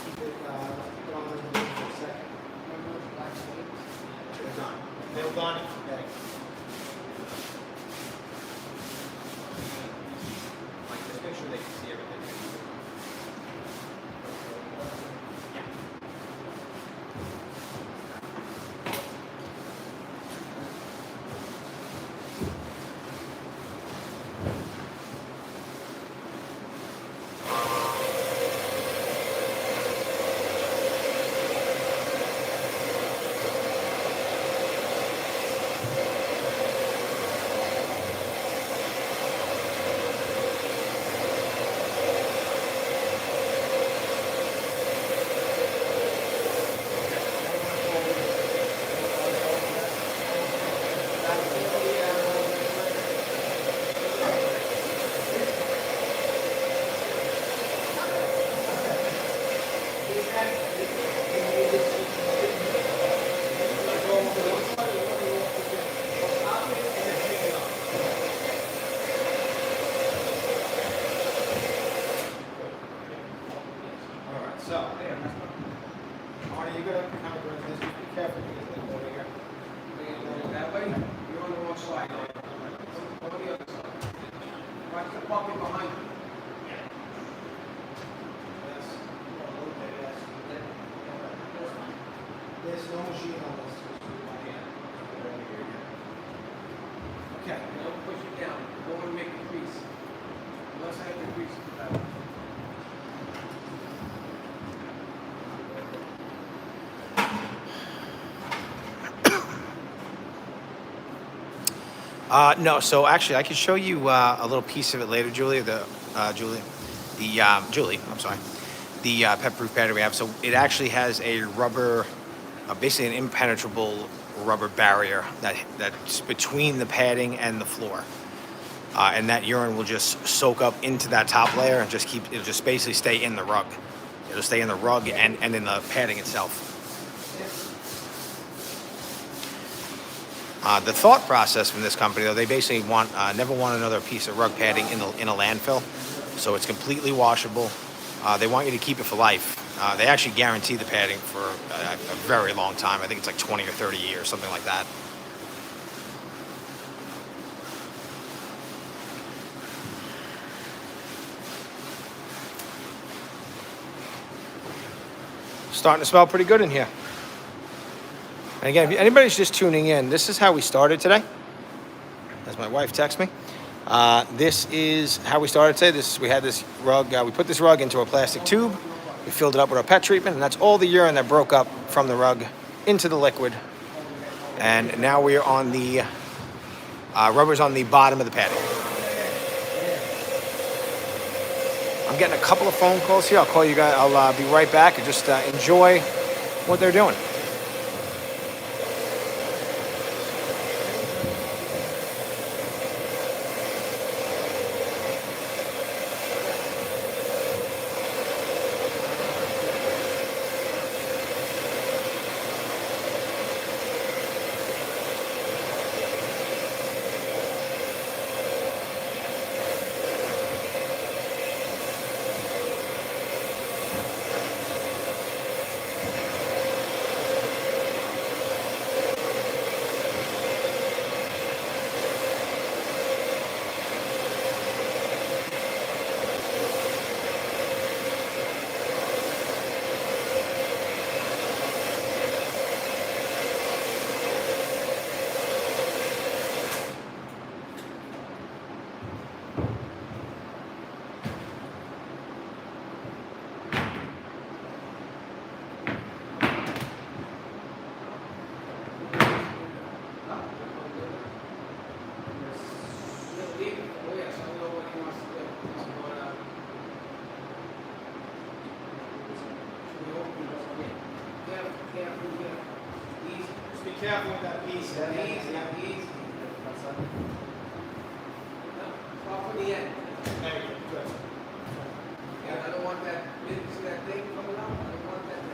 Keep it on the roof for a second. They're done. They're done. Okay. Like, just make sure they can see everything. Yeah. So, there. Arnie, you gotta kind of grab this. Just be careful because they're over here. That way, you're on the wrong side. Go on the other side. Watch the bucket behind you. Yes. Yes. There's no machine on this. Okay. Don't push it down. Don't want to make a crease. Unless I have to crease it. No, so actually, I could show you a little piece of it later, Julie. Julie, I'm sorry. The pet-proof padding we have. So it actually has a rubber, basically an impenetrable rubber barrier that's between the padding and the floor, and that urine will just soak up into that top layer and it'll just basically stay in the rug. It'll stay in the rug and in the padding itself. The thought process from this company, though, they basically never want another piece of rug padding in a landfill, so it's completely washable. They want you to keep it for life. They actually guarantee the padding for a very long time. I think it's like 20 or 30 years, something like that. Starting to smell pretty good in here. And again, if anybody's just tuning in, this is how we started today. As my wife texts me. This is how we started today. We had this rug. We put this rug into a plastic tube. We filled it up with our pet treatment, and that's all the urine that broke up from the rug into the liquid. And now we are on the rubber's on the bottom of the padding. I'm getting a couple of phone calls here. I'll call you guys. I'll be right back and just enjoy what they're doing. careful with that piece. Easy, easy. Start from the end. There you go. Good. Yeah, I don't want that, you see that thing coming out? I don't want that thing.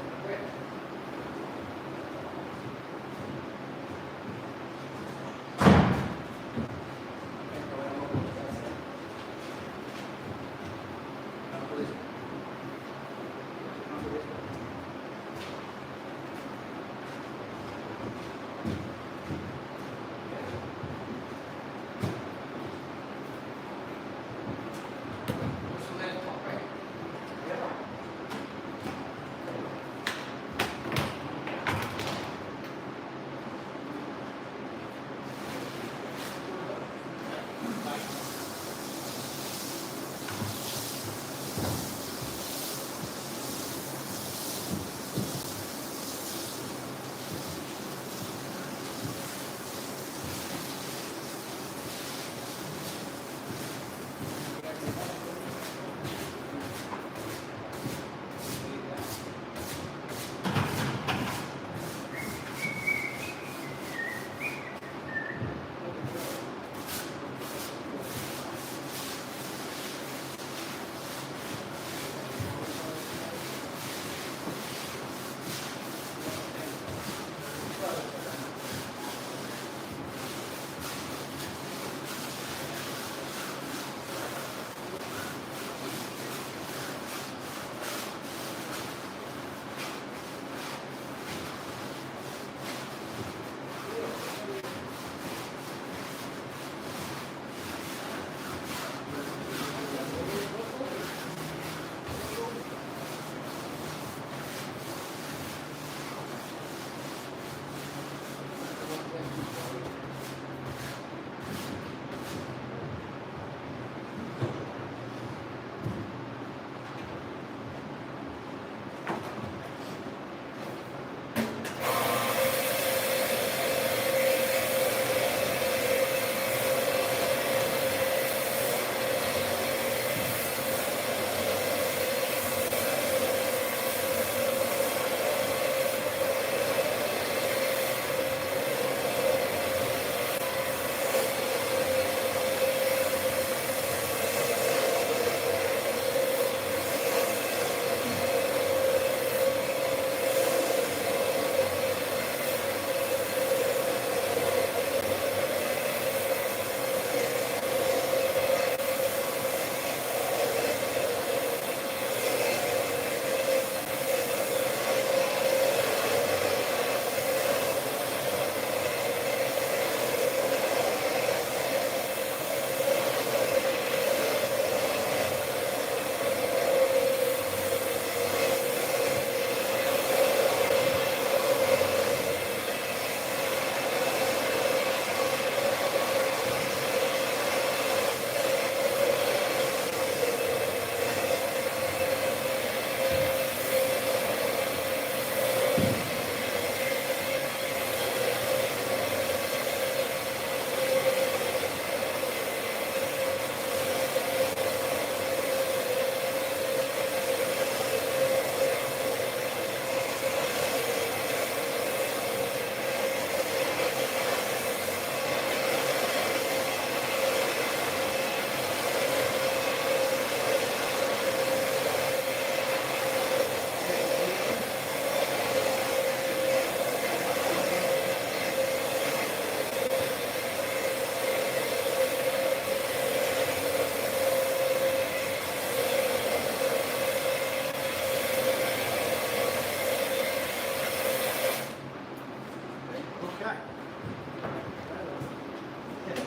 Okay.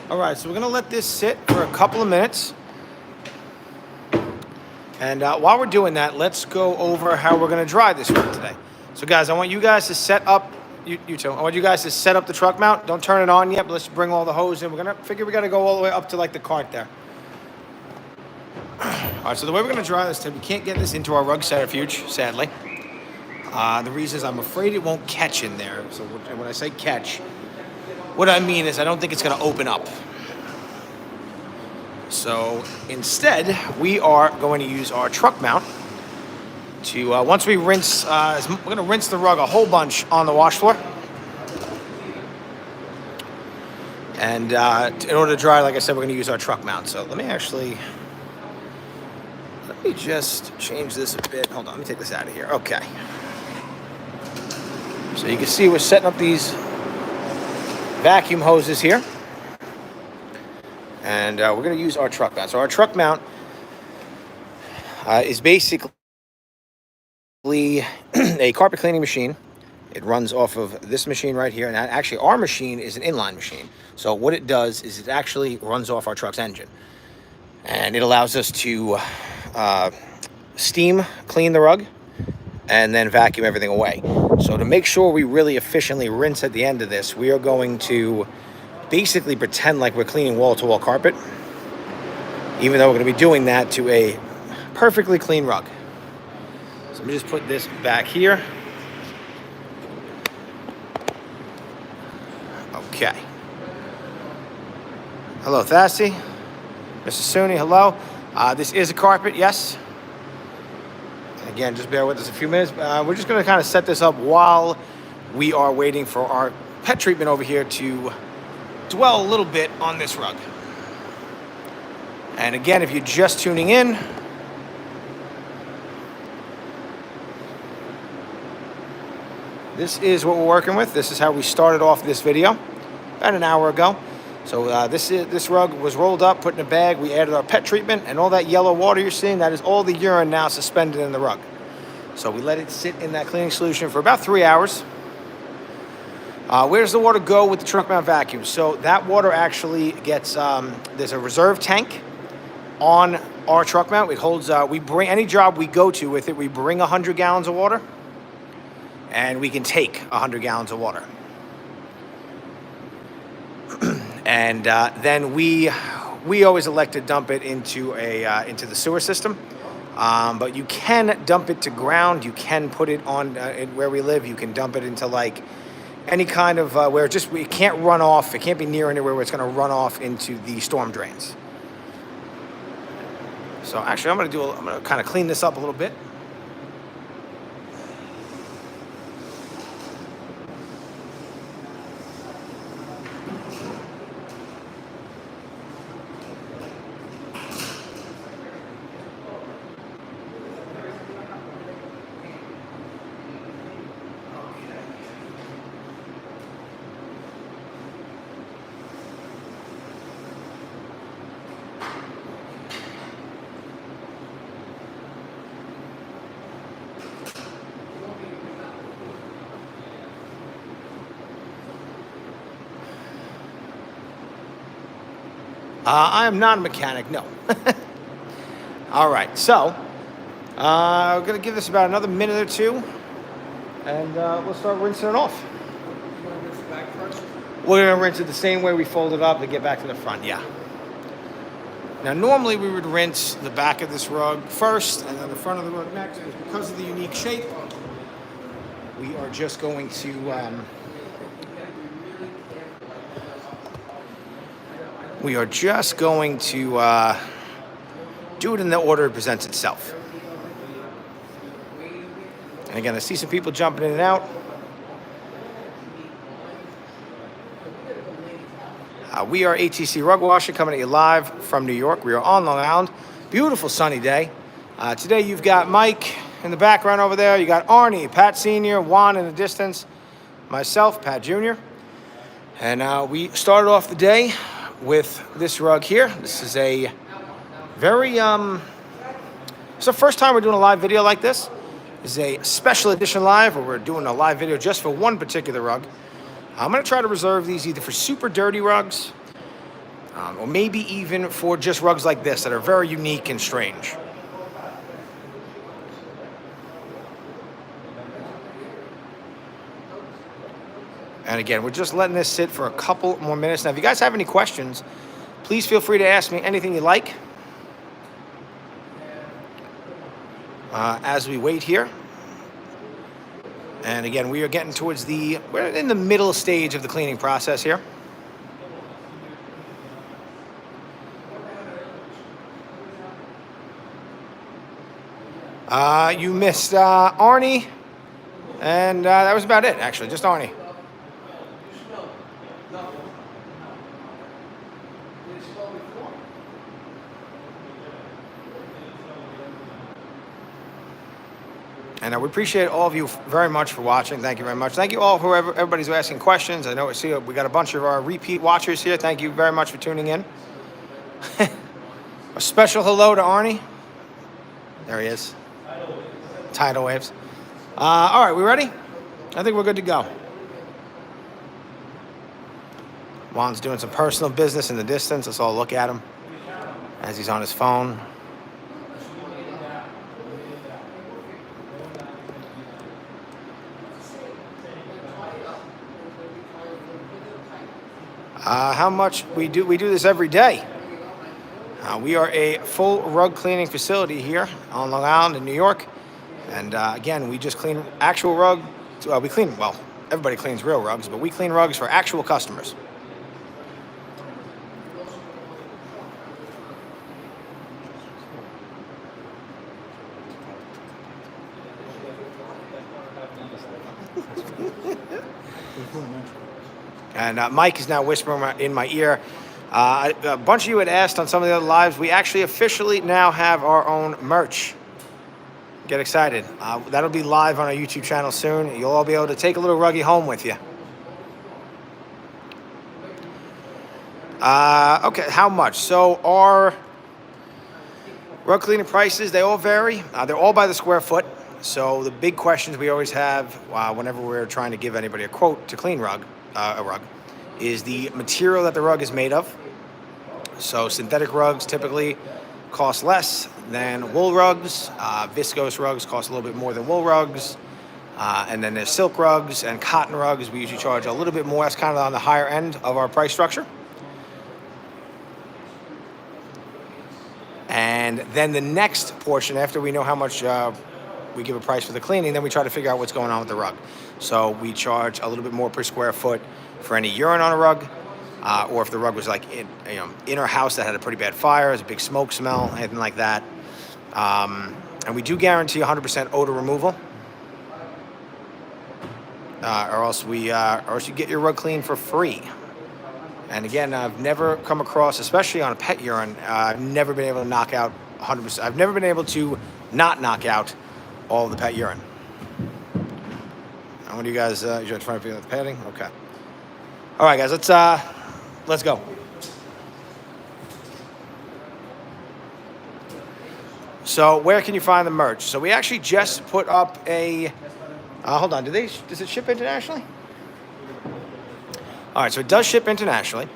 All right, so we're gonna let this sit for a couple of minutes. And while we're doing that, let's go over how we're gonna dry this one today. So guys, I want you guys to set up, you two, I want you guys to set up the truck mount. Don't turn it on yet, but let's bring all the hose in. We're gonna figure we gotta go all the way up to like the cart there. All right, so the way we're gonna dry this today, we can't get this into our rug centrifuge, sadly. The reason is I'm afraid it won't catch in there. So when I say catch, what I mean is I don't think it's gonna open up. So instead, we are going to use our truck mount to, once we rinse, we're gonna rinse the rug a whole bunch on the wash floor. And in order to dry, like I said, we're going to use our truck mount. So let me just change this a bit. Hold on, let me take this out of here. Okay. So you can see we're setting up these vacuum hoses here. And we're going to use our truck mount. So our truck mount is basically a carpet cleaning machine. It runs off of this machine right here. And actually, our machine is an inline machine. So what it does is it actually runs off our truck's engine. And it allows us to steam clean the rug and then vacuum everything away. So to make sure we really efficiently rinse at the end of this, we are going to basically pretend like we're cleaning wall-to-wall carpet, even though we're going to be doing that to a perfectly clean rug. So let me just put this back here. Okay. Hello, Thassi. Mr. Suni, hello. This is a carpet, yes. Again, just bear with us a few minutes. We're just going to kind of set this up while we are waiting for our pet treatment over here to dwell a little bit on this rug. And again, if you're just tuning in, this is what we're working with. This is how we started off this video about an hour ago. So this rug was rolled up, put in a bag. We added our pet treatment, and all that yellow water you're seeing, that is all the urine now suspended in the rug. So we let it sit in that cleaning solution for about 3 hours. Where does the water go with the truck mount vacuum? So that water actually gets, there's a reserve tank on our truck mount. It holds, we bring any job we go to with it, we bring 100 gallons of water, and we can take 100 gallons of water. And then we always elect to dump it into the sewer system. But you can dump it to ground. You can put it on where we live. You can dump it into like any kind of where it can't run off. It can't be near anywhere where it's going to run off into the storm drains. So actually, I'm going to kind of clean this up a little bit. I am not a mechanic, no. All right, so I'm going to give this about another minute or two, and we'll start rinsing it off. You want to rinse it back first? We're going to rinse it the same way we fold it up to get back to the front, yeah. Now, normally we would rinse the back of this rug first and then the front of the rug next, but because of the unique shape, we are just going to do it in the order it presents itself. And again, I see some people jumping in and out. We are ATC Rug Washer, coming at you live from New York. We are on Long Island. Beautiful sunny day. Today you've got Mike in the background over there. You got Arnie, Pat Sr., Juan in the distance, myself, Pat Jr. And we started off the day with this rug here. This is a very, it's the first time we're doing a live video like this. This is a special edition live where we're doing a live video just for one particular rug. I'm going to try to reserve these either for super dirty rugs or maybe even for just rugs like this that are very unique and strange. And again, we're just letting this sit for a couple more minutes. Now, if you guys have any questions, please feel free to ask me anything you like as we wait here. And again, we are getting towards we're in the middle stage of the cleaning process here. You missed Arnie, and that was about it, actually, just Arnie. And we appreciate all of you very much for watching. Thank you very much. Thank you all, everybody's asking questions. I know we got a bunch of our repeat watchers here. Thank you very much for tuning in. A special hello to Arnie. There he is. Tidal waves. All right, we ready? I think we're good to go. Juan's doing some personal business in the distance. Let's all look at him as he's on his phone. How much we do this every day. We are a full rug cleaning facility here on Long Island in New York. And again, we just clean actual rug. Everybody cleans real rugs, but we clean rugs for actual customers. And Mike is now whispering in my ear. A bunch of you had asked on some of the other lives. We actually officially now have our own merch. Get excited. That'll be live on our YouTube channel soon. You'll all be able to take a little ruggy home with you. Okay, how much? So our rug cleaning prices, they all vary. They're all by the square foot. So the big questions we always have whenever we're trying to give anybody a quote to clean a rug, is the material that the rug is made of. So synthetic rugs typically cost less than wool rugs. Viscose rugs cost a little bit more than wool rugs. And then there's silk rugs and cotton rugs. We usually charge a little bit more. That's kind of on the higher end of our price structure. And then the next portion, after we know how much we give a price for the cleaning, then we try to figure out what's going on with the rug. So we charge a little bit more per square foot for any urine on a rug, or if the rug was like in our house that had a pretty bad fire, there's a big smoke smell, anything like that. And we do guarantee 100% odor removal, or else you get your rug cleaned for free. And again, I've never come across, especially on a pet urine, I've never been able to knock out 100%. I've never been able to not knock out all of the pet urine. And what do you guys, you're trying to figure out the padding? Okay. All right, guys, let's go. So where can you find the merch? So we actually just put up a, hold on, does it ship internationally? All right, so it does ship internationally.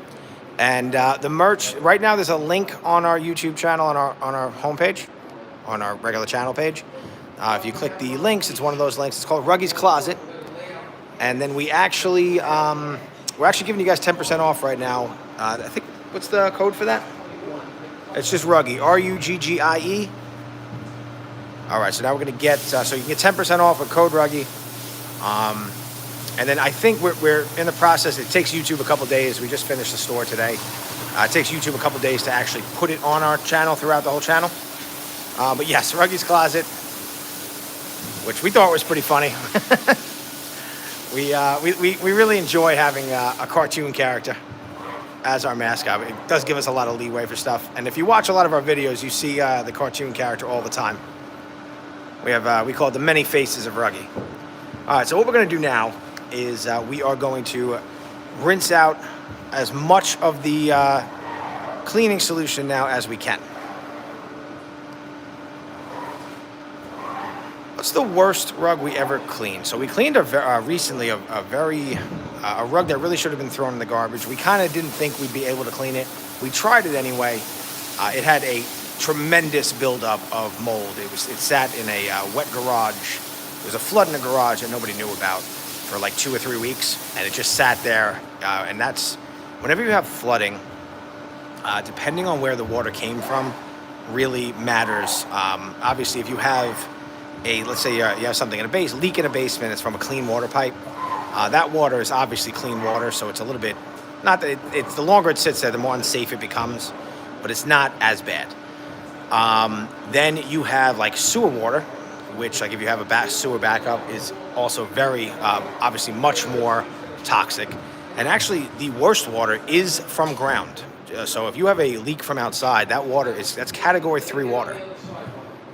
And the merch, right now there's a link on our YouTube channel, on our homepage, on our regular channel page. If you click the links, it's one of those links. It's called Ruggy's Closet. And then we're actually giving you guys 10% off right now. I think, what's the code for that? It's just Ruggy, RUGGIE. All right, so now we're going to get, so you can get 10% off with code Ruggy. And then I think we're in the process. It takes YouTube a couple days. We just finished the store today. It takes YouTube a couple days to actually put it on our channel throughout the whole channel. But yes, Ruggy's Closet, which we thought was pretty funny. We really enjoy having a cartoon character as our mascot. It does give us a lot of leeway for stuff. And if you watch a lot of our videos, you see the cartoon character all the time. We call it the many faces of Ruggy. All right, so what we're going to do now is we are going to rinse out as much of the cleaning solution now as we can. What's the worst rug we ever cleaned? So we cleaned recently a rug that really should have been thrown in the garbage. We kind of didn't think we'd be able to clean it. We tried it anyway. It had a tremendous buildup of mold. It sat in a wet garage. There was a flood in the garage that nobody knew about for like 2 or 3 weeks, and it just sat there. And that's, whenever you have flooding, depending on where the water came from, really matters. Obviously, if you have let's say you have something in a leak in a basement, it's from a clean water pipe. That water is obviously clean water, so it's a little bit, not that it's the longer it sits there, the more unsafe it becomes, but it's not as bad. Then you have like sewer water, which like if you have a sewer backup is also very, obviously much more toxic. And actually the worst water is from ground. So if you have a leak from outside, that's category 3 water.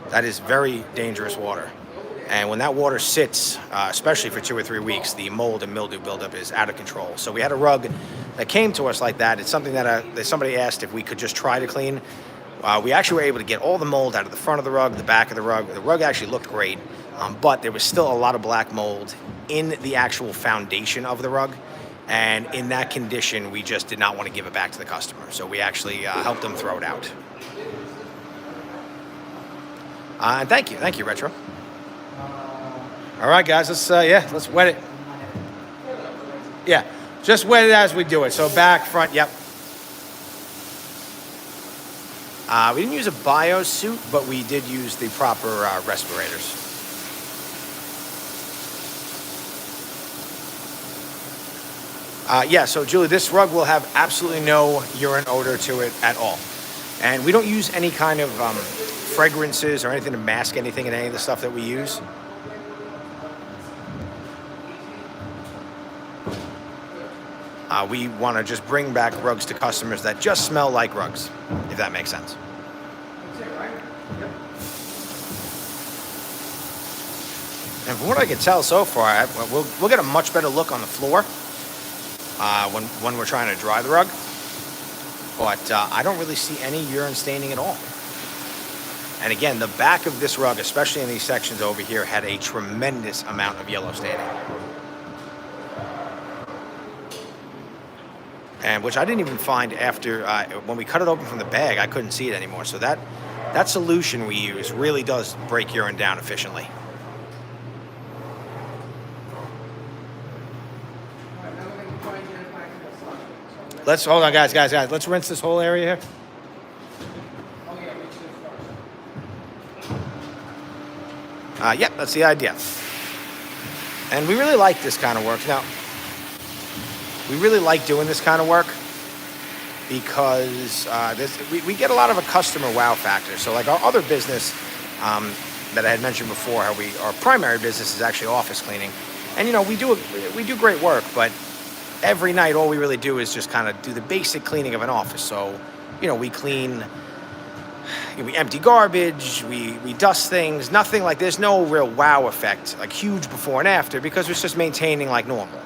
That is very dangerous water. And when that water sits, especially for 2 or 3 weeks, the mold and mildew buildup is out of control. So we had a rug that came to us like that. It's something that somebody asked if we could just try to clean. We actually were able to get all the mold out of the front of the rug, the back of the rug. The rug actually looked great, but there was still a lot of black mold in the actual foundation of the rug. And in that condition, we just did not want to give it back to the customer. So we actually helped them throw it out. And thank you, Retro. All right, guys, let's wet it. Yeah, just wet it as we do it. So back, front, yep. We didn't use a bio suit, but we did use the proper respirators. Yeah, so Julie, this rug will have absolutely no urine odor to it at all. And we don't use any kind of fragrances or anything to mask anything in any of the stuff that we use. We want to just bring back rugs to customers that just smell like rugs, if that makes sense. That's it, right? Yep. And from what I can tell so far, we'll get a much better look on the floor when we're trying to dry the rug. But I don't really see any urine staining at all. And again, the back of this rug, especially in these sections over here, had a tremendous amount of yellow staining. And which I didn't even find after, when we cut it open from the bag, I couldn't see it anymore. So that solution we use really does break urine down efficiently. Let's, hold on, guys. Let's rinse this whole area here. Yep, that's the idea. And we really like this kind of work. Now, we really like doing this kind of work because we get a lot of a customer wow factor. So like our other business that I had mentioned before, our primary business is actually office cleaning. And, we do great work, but every night all we really do is just kind of do the basic cleaning of an office. So, we clean, we empty garbage, we dust things, nothing like, there's no real wow effect, like huge before and after, because it's just maintaining like normal.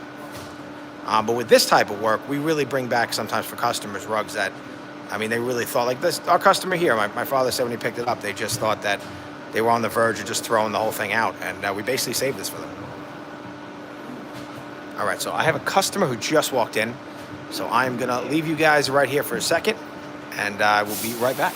But with this type of work, we really bring back sometimes for customers rugs that, they really thought, like this, our customer here, my father said when he picked it up, they just thought that they were on the verge of just throwing the whole thing out. And we basically saved this for them. All right, so I have a customer who just walked in. So I'm gonna leave you guys right here for a second, and I will be right back.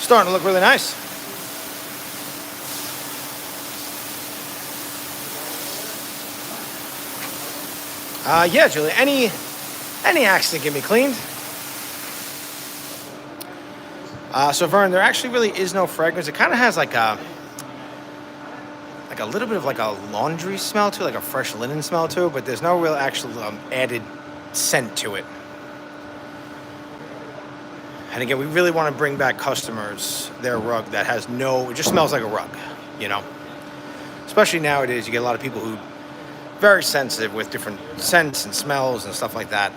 Starting to look really nice. Yeah, Julie, any accident can be cleaned. So Vern, there actually really is no fragrance. It kind of has like a little bit of like a laundry smell to it, like a fresh linen smell to it, but there's no real actual added scent to it. And again, we really want to bring back customers their rug that has it just smells like a rug, you know. Especially nowadays, you get a lot of people who very sensitive with different scents and smells and stuff like that.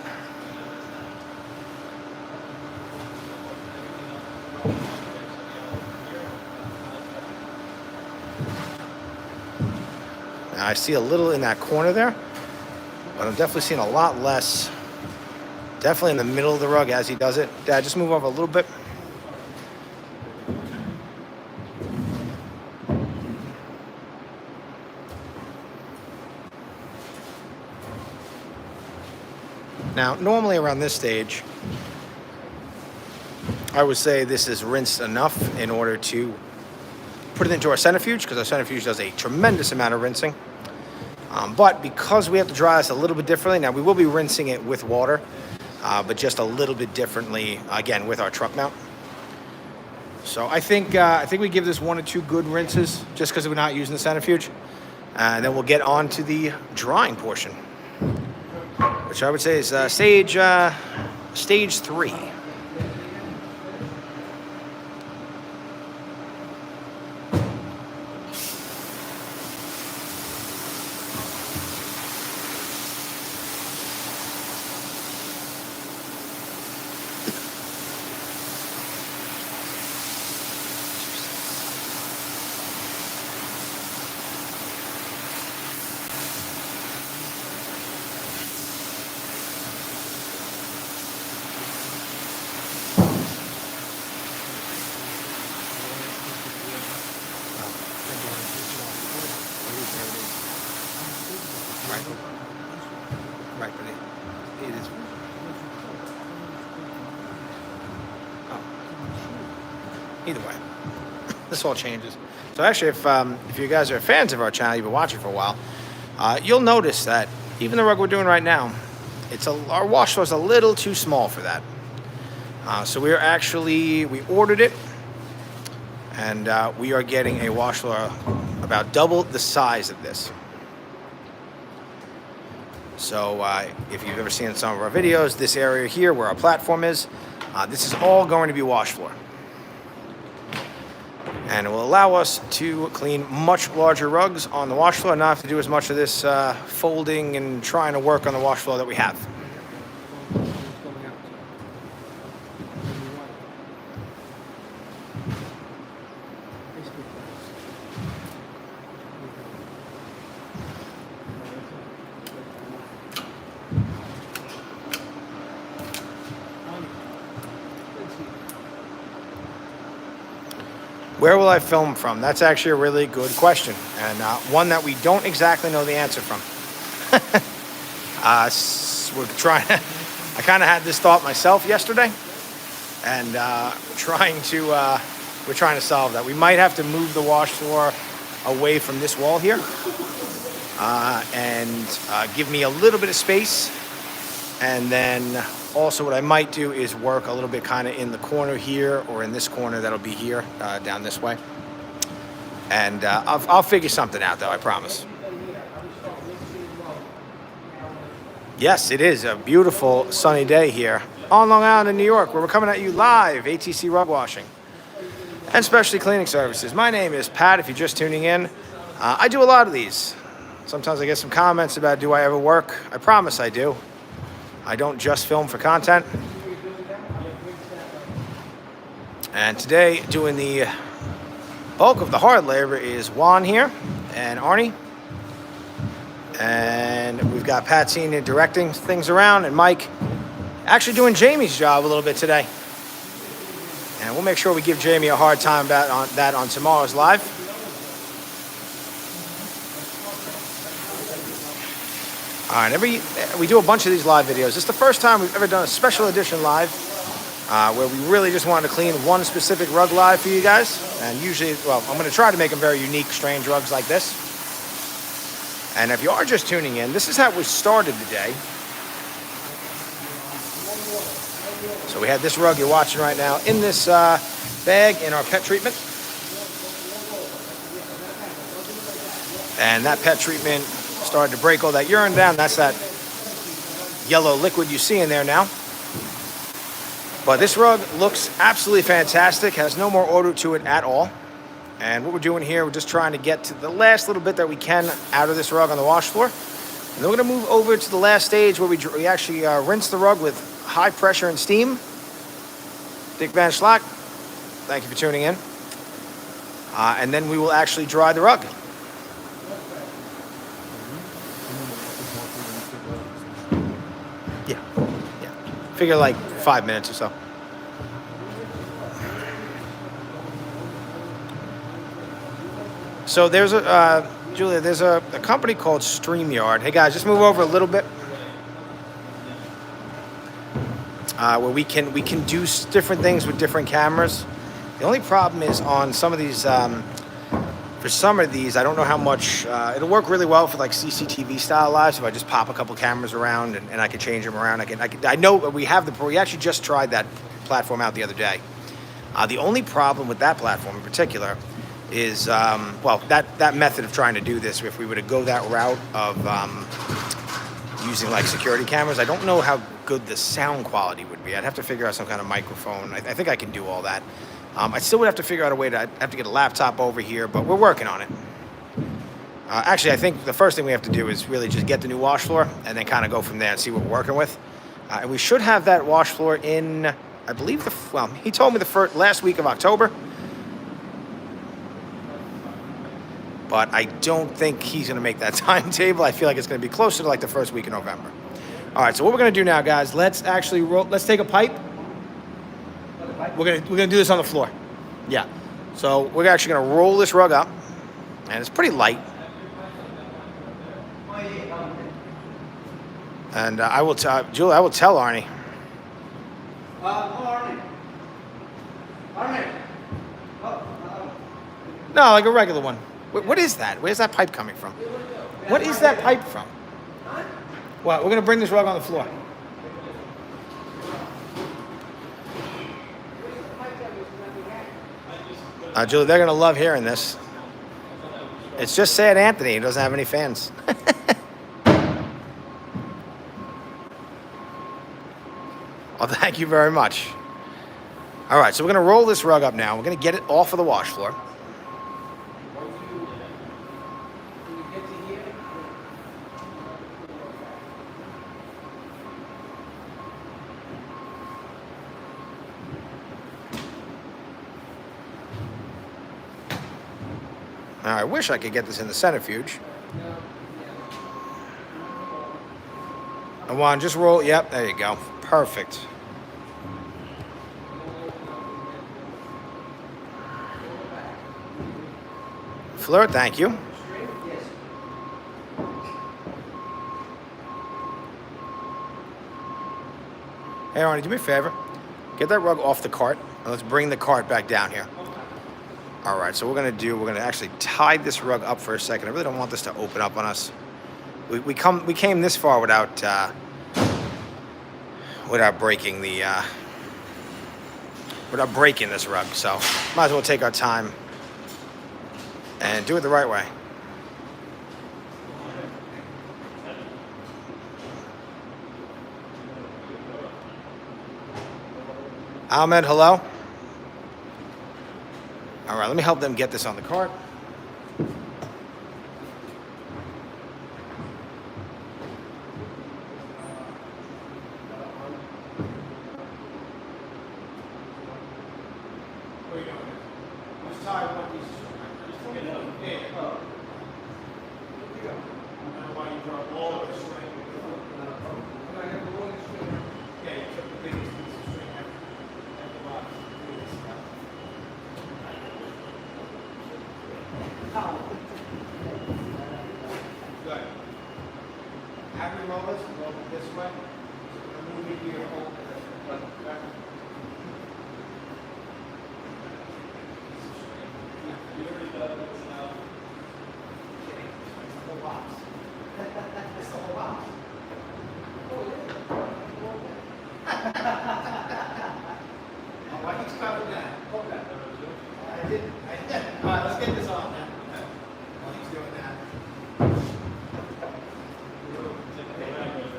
Now, I see a little in that corner there, but I'm definitely seeing a lot less. Definitely in the middle of the rug as he does it. Dad, just move over a little bit. Now, normally around this stage, I would say this is rinsed enough in order to put it into our centrifuge, because our centrifuge does a tremendous amount of rinsing. But because we have to dry this a little bit differently, now we will be rinsing it with water, but just a little bit differently, again, with our truck mount. So I think we give this 1 or 2 good rinses, just because we're not using the centrifuge. And then we'll get on to the drying portion, which I would say is stage 3. Right, but it is. Oh. Either way, this all changes. So actually, if you guys are fans of our channel, you've been watching for a while, you'll notice that even the rug we're doing right now, our wash floor is a little too small for that. So we ordered it, and we are getting a wash floor about double the size of this. So if you've ever seen some of our videos, this area here where our platform is, this is all going to be wash floor. And it will allow us to clean much larger rugs on the wash floor and not have to do as much of this folding and trying to work on the wash floor that we have. Where will I film from? That's actually a really good question, and one that we don't exactly know the answer from. We're trying. I kind of had this thought myself yesterday, and we're trying to solve that. We might have to move the wash floor away from this wall here, and give me a little bit of space, and then also what I might do is work a little bit kind of in the corner here, or in this corner that'll be here, down this way. And I'll figure something out, though, I promise. Yes, it is a beautiful sunny day here on Long Island in New York, where we're coming at you live, ATC Rug Washing and Specialty Cleaning Services. My name is Pat, if you're just tuning in. I do a lot of these. Sometimes I get some comments about, do I ever work? I promise I do. I don't just film for content. And today, doing the bulk of the hard labor is Juan here and Arnie. And we've got Pat Senior directing things around, and Mike actually doing Jamie's job a little bit today. And we'll make sure we give Jamie a hard time about that on tomorrow's live. All right, we do a bunch of these live videos. It's the first time we've ever done a special edition live. where we really just wanted to clean one specific rug live for you guys. And usually, well, I'm going to try to make them very unique, strange rugs like this. And if you are just tuning in, this is how we started the day. So we had this rug you're watching right now in this bag in our pet treatment. And that pet treatment started to break all that urine down. That's that yellow liquid you see in there now. But this rug looks absolutely fantastic, has no more odor to it at all. And what we're doing here, we're just trying to get to the last little bit that we can out of this rug on the wash floor. And then we're gonna move over to the last stage where we actually rinse the rug with high pressure and steam. Dick Van Schlock, thank you for tuning in. And then we will actually dry the rug. Yeah. Figure like 5 minutes or so. So there's Julia, there's a company called StreamYard. Hey guys, just move over a little bit. Where we can do different things with different cameras. The only problem is on some of these, for some of these, I don't know how much, it'll work really well for like CCTV style lives if I just pop a couple cameras around and I can change them around. I know we actually just tried that platform out the other day. The only problem with that platform in particular is, that method of trying to do this, if we were to go that route of using like security cameras, I don't know how good the sound quality would be. I'd have to figure out some kind of microphone. I think I can do all that. I still would have to figure out a way to, I'd have to get a laptop over here, but we're working on it. Actually, I think the first thing we have to do is really just get the new wash floor and then kind of go from there and see what we're working with. And we should have that wash floor in, I believe, he told me the last week of October. But I don't think he's going to make that timetable. I feel like it's going to be closer to like the first week of November. All right, so what we're going to do now, guys, let's actually let's take a pipe. We're gonna do this on the floor. Yeah. So we're actually gonna roll this rug up, and it's pretty light. And I will tell Julie. I will tell Arnie. Arnie. No, like a regular one. What is that? Where's that pipe coming from? What is that pipe from? Well, we're gonna bring this rug on the floor. Julie, they're gonna love hearing this. It's just Sad Anthony. He doesn't have any fans. Well, thank you very much. All right, so we're gonna roll this rug up now. We're gonna get it off of the wash floor. Now, I wish I could get this in the centrifuge. Juan, just roll. Yep, there you go. Perfect. Fleur, thank you. Hey, Arnie, do me a favor. Get that rug off the cart, and let's bring the cart back down here. All right, so we're gonna actually tie this rug up for a second. I really don't want this to open up on us. We came this far without breaking this rug. So might as well take our time and do it the right way. Ahmed, hello. All right, let me help them get this on the cart. Good. Have your rollers roll it this way. So we're going to move it here over the back. whole box. It's the whole box. Oh, why he's covered that? Hold that. I did. All right, let's get this on now. While he's doing that.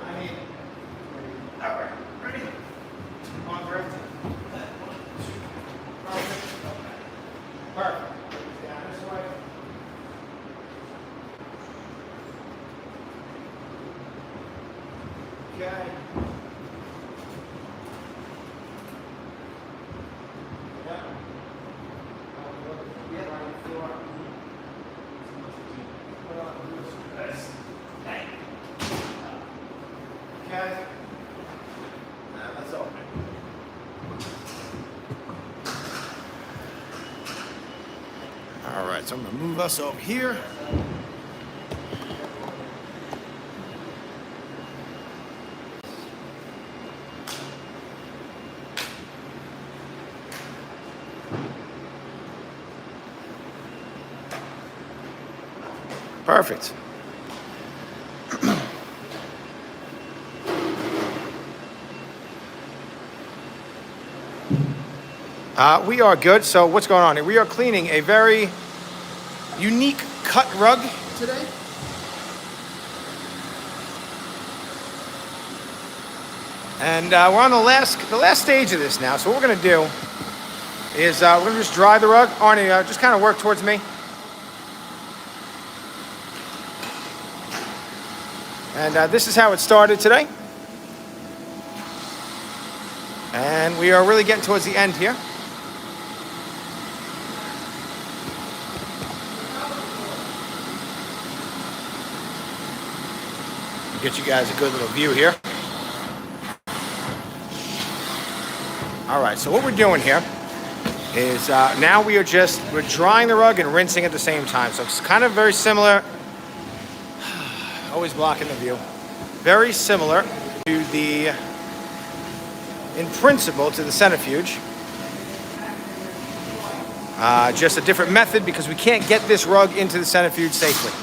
I mean, all right, ready? On for everything. Perfect. Down this way. Okay. Okay. Now let's open. All right, so I'm gonna move us over here. Perfect. We are good. So what's going on here? We are cleaning a very unique cut rug today. And we're on the last stage of this now. So what we're gonna do is we're gonna just dry the rug. Arnie, just kind of work towards me. And this is how it started today. And we are really getting towards the end here. Get you guys a good little view here. All right, so what we're doing here is now we're drying the rug and rinsing at the same time. So it's kind of very similar. Always blocking the view. Very similar to in principle, to the centrifuge. Just a different method because we can't get this rug into the centrifuge safely.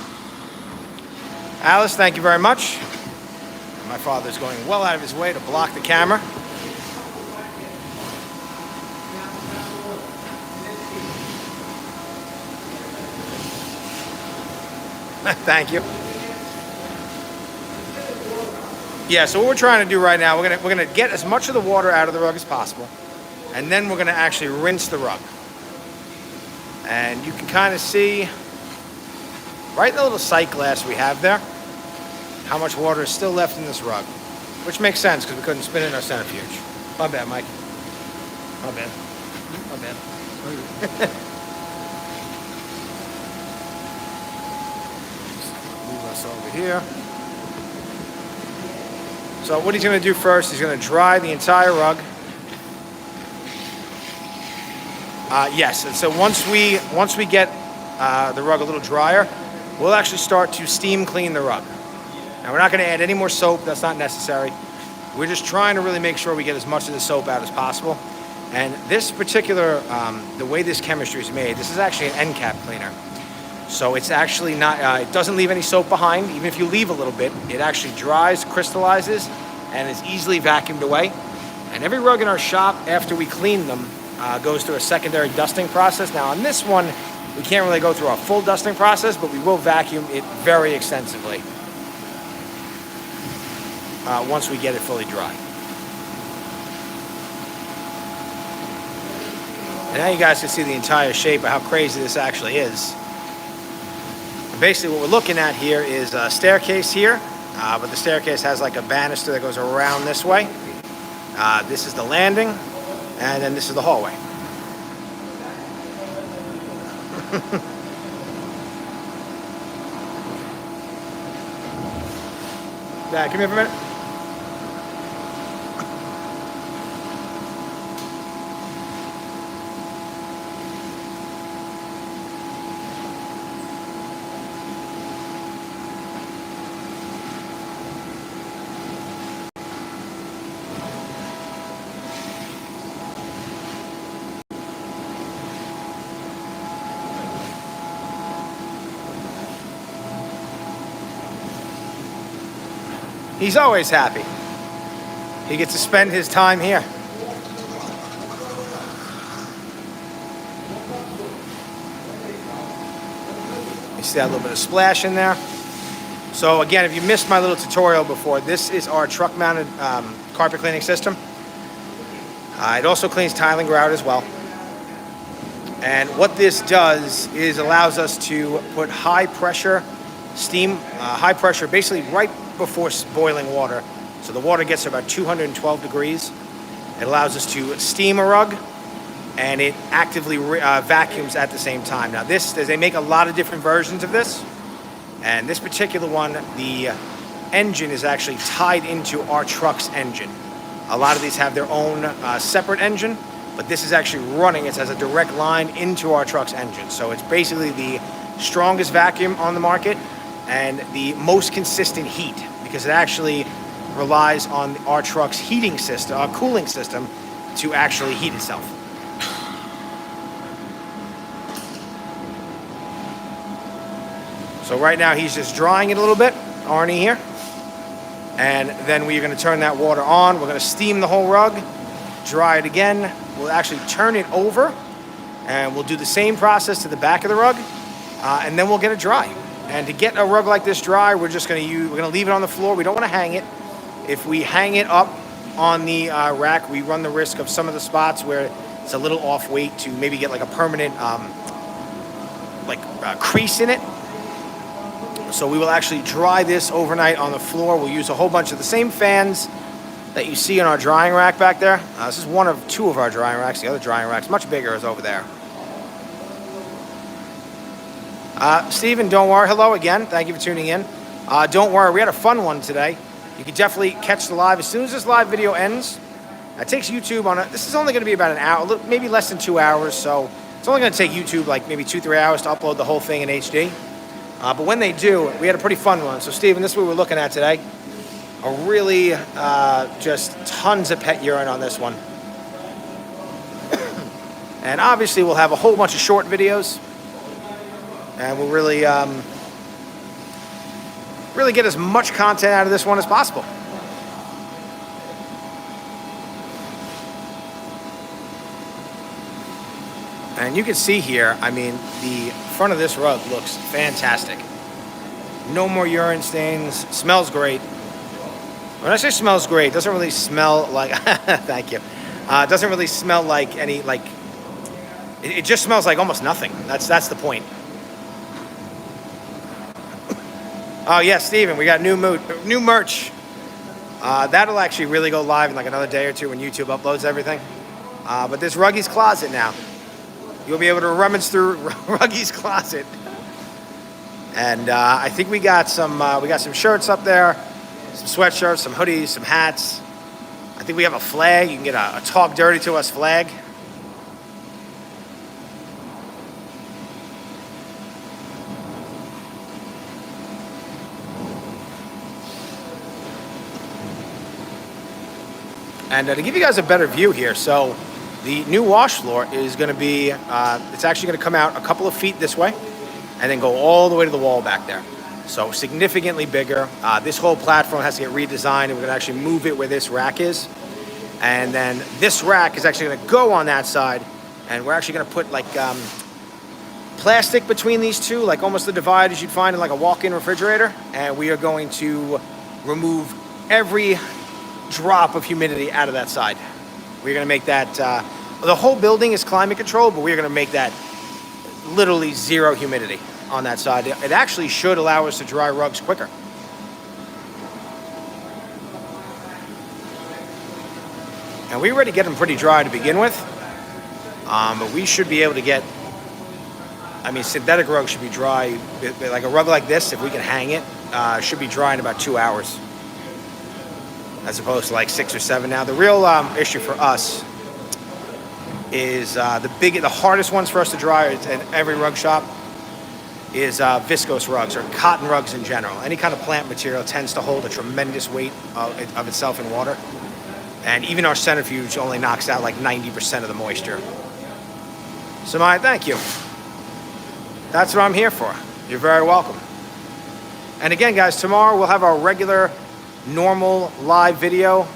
Alice, thank you very much. My father's going well out of his way to block the camera. Thank you. Yeah, so what we're trying to do right now, we're gonna get as much of the water out of the rug as possible, and then we're gonna actually rinse the rug. And you can kind of see right in the little sight glass we have there how much water is still left in this rug, which makes sense because we couldn't spin it in our centrifuge. My bad, Mike. My bad. My bad. Move us over here. So what he's going to do first, he's going to dry the entire rug. Yes, and so once we get the rug a little drier, we'll actually start to steam clean the rug. Now we're not going to add any more soap, that's not necessary. We're just trying to really make sure we get as much of the soap out as possible. And this particular, the way this chemistry is made, this is actually an end cap cleaner. So it's actually not, it doesn't leave any soap behind. Even if you leave a little bit, it actually dries, crystallizes, and is easily vacuumed away. And every rug in our shop, after we clean them, goes through a secondary dusting process. Now on this one, we can't really go through a full dusting process, but we will vacuum it very extensively once we get it fully dry. And now you guys can see the entire shape of how crazy this actually is. Basically what we're looking at here is a staircase here, but the staircase has like a banister that goes around this way. This is the landing, and then this is the hallway. Dad, come here for a minute. He's always happy. He gets to spend his time here. You see that little bit of splash in there. So again, if you missed my little tutorial before, this is our truck-mounted carpet cleaning system. It also cleans tile and grout as well. And what this does is allows us to put high pressure steam, high pressure basically right before boiling water. So the water gets to about 212 degrees. It allows us to steam a rug, and it actively vacuums at the same time. Now they make a lot of different versions of this, and this particular one, the engine is actually tied into our truck's engine. A lot of these have their own separate engine, but this is actually running. It has a direct line into our truck's engine. So it's basically the strongest vacuum on the market and the most consistent heat, because it actually relies on our truck's heating system, our cooling system, to actually heat itself. So right now he's just drying it a little bit, Arnie here. And then we're gonna turn that water on. We're gonna steam the whole rug, dry it again. We'll actually turn it over, and we'll do the same process to the back of the rug, and then we'll get it dry. And to get a rug like this dry, we're gonna leave it on the floor. We don't wanna hang it. If we hang it up on the rack, we run the risk of some of the spots where it's a little off weight to maybe get like a permanent crease in it. So we will actually dry this overnight on the floor. We'll use a whole bunch of the same fans that you see in our drying rack back there. This is one of two of our drying racks. The other drying rack's much bigger, is over there. Steven, don't worry. Hello again. Thank you for tuning in. Don't worry, we had a fun one today. You can definitely catch the live as soon as this live video ends. It takes YouTube on it. This is only going to be about an hour, maybe less than 2 hours. So it's only going to take YouTube like maybe 2-3 hours to upload the whole thing in HD. But when they do, we had a pretty fun one. So Steven, this is what we're looking at today. A really just tons of pet urine on this one. And obviously we'll have a whole bunch of short videos. And we'll really get as much content out of this one as possible. And you can see here, I mean, the front of this rug looks fantastic. No more urine stains, smells great. When I say smells great, it doesn't really smell like, thank you. It doesn't really smell like any, it just smells like almost nothing. That's the point. Oh yeah, Steven, we got new merch. That'll actually really go live in like another day or two when YouTube uploads everything. But there's Ruggy's Closet now. You'll be able to rummage through Ruggy's Closet. And I think we got some shirts up there, some sweatshirts, some hoodies, some hats. I think we have a flag. You can get a Talk Dirty to Us flag. And to give you guys a better view here, so the new wash floor is going to be, it's actually going to come out a couple of feet this way and then go all the way to the wall back there. So significantly bigger. This whole platform has to get redesigned, and we're going to actually move it where this rack is. And then this rack is actually going to go on that side, and we're actually going to put like plastic between these two, like almost the dividers you'd find in like a walk-in refrigerator. And we are going to remove every drop of humidity out of that side. We're going to make that, the whole building is climate controlled, but we're going to make that literally zero humidity on that side. It actually should allow us to dry rugs quicker. And we already get them pretty dry to begin with, but we should be able to get, I mean, synthetic rugs should be dry, like a rug like this, if we can hang it, should be dry in about 2 hours. As opposed to like 6 or 7 now. The real issue for us is the hardest ones for us to dry in every rug shop is viscose rugs or cotton rugs in general. Any kind of plant material tends to hold a tremendous weight of itself in water. And even our centrifuge only knocks out like 90% of the moisture. So Maya, thank you. That's what I'm here for. You're very welcome. And again, guys, tomorrow we'll have our regular normal live video.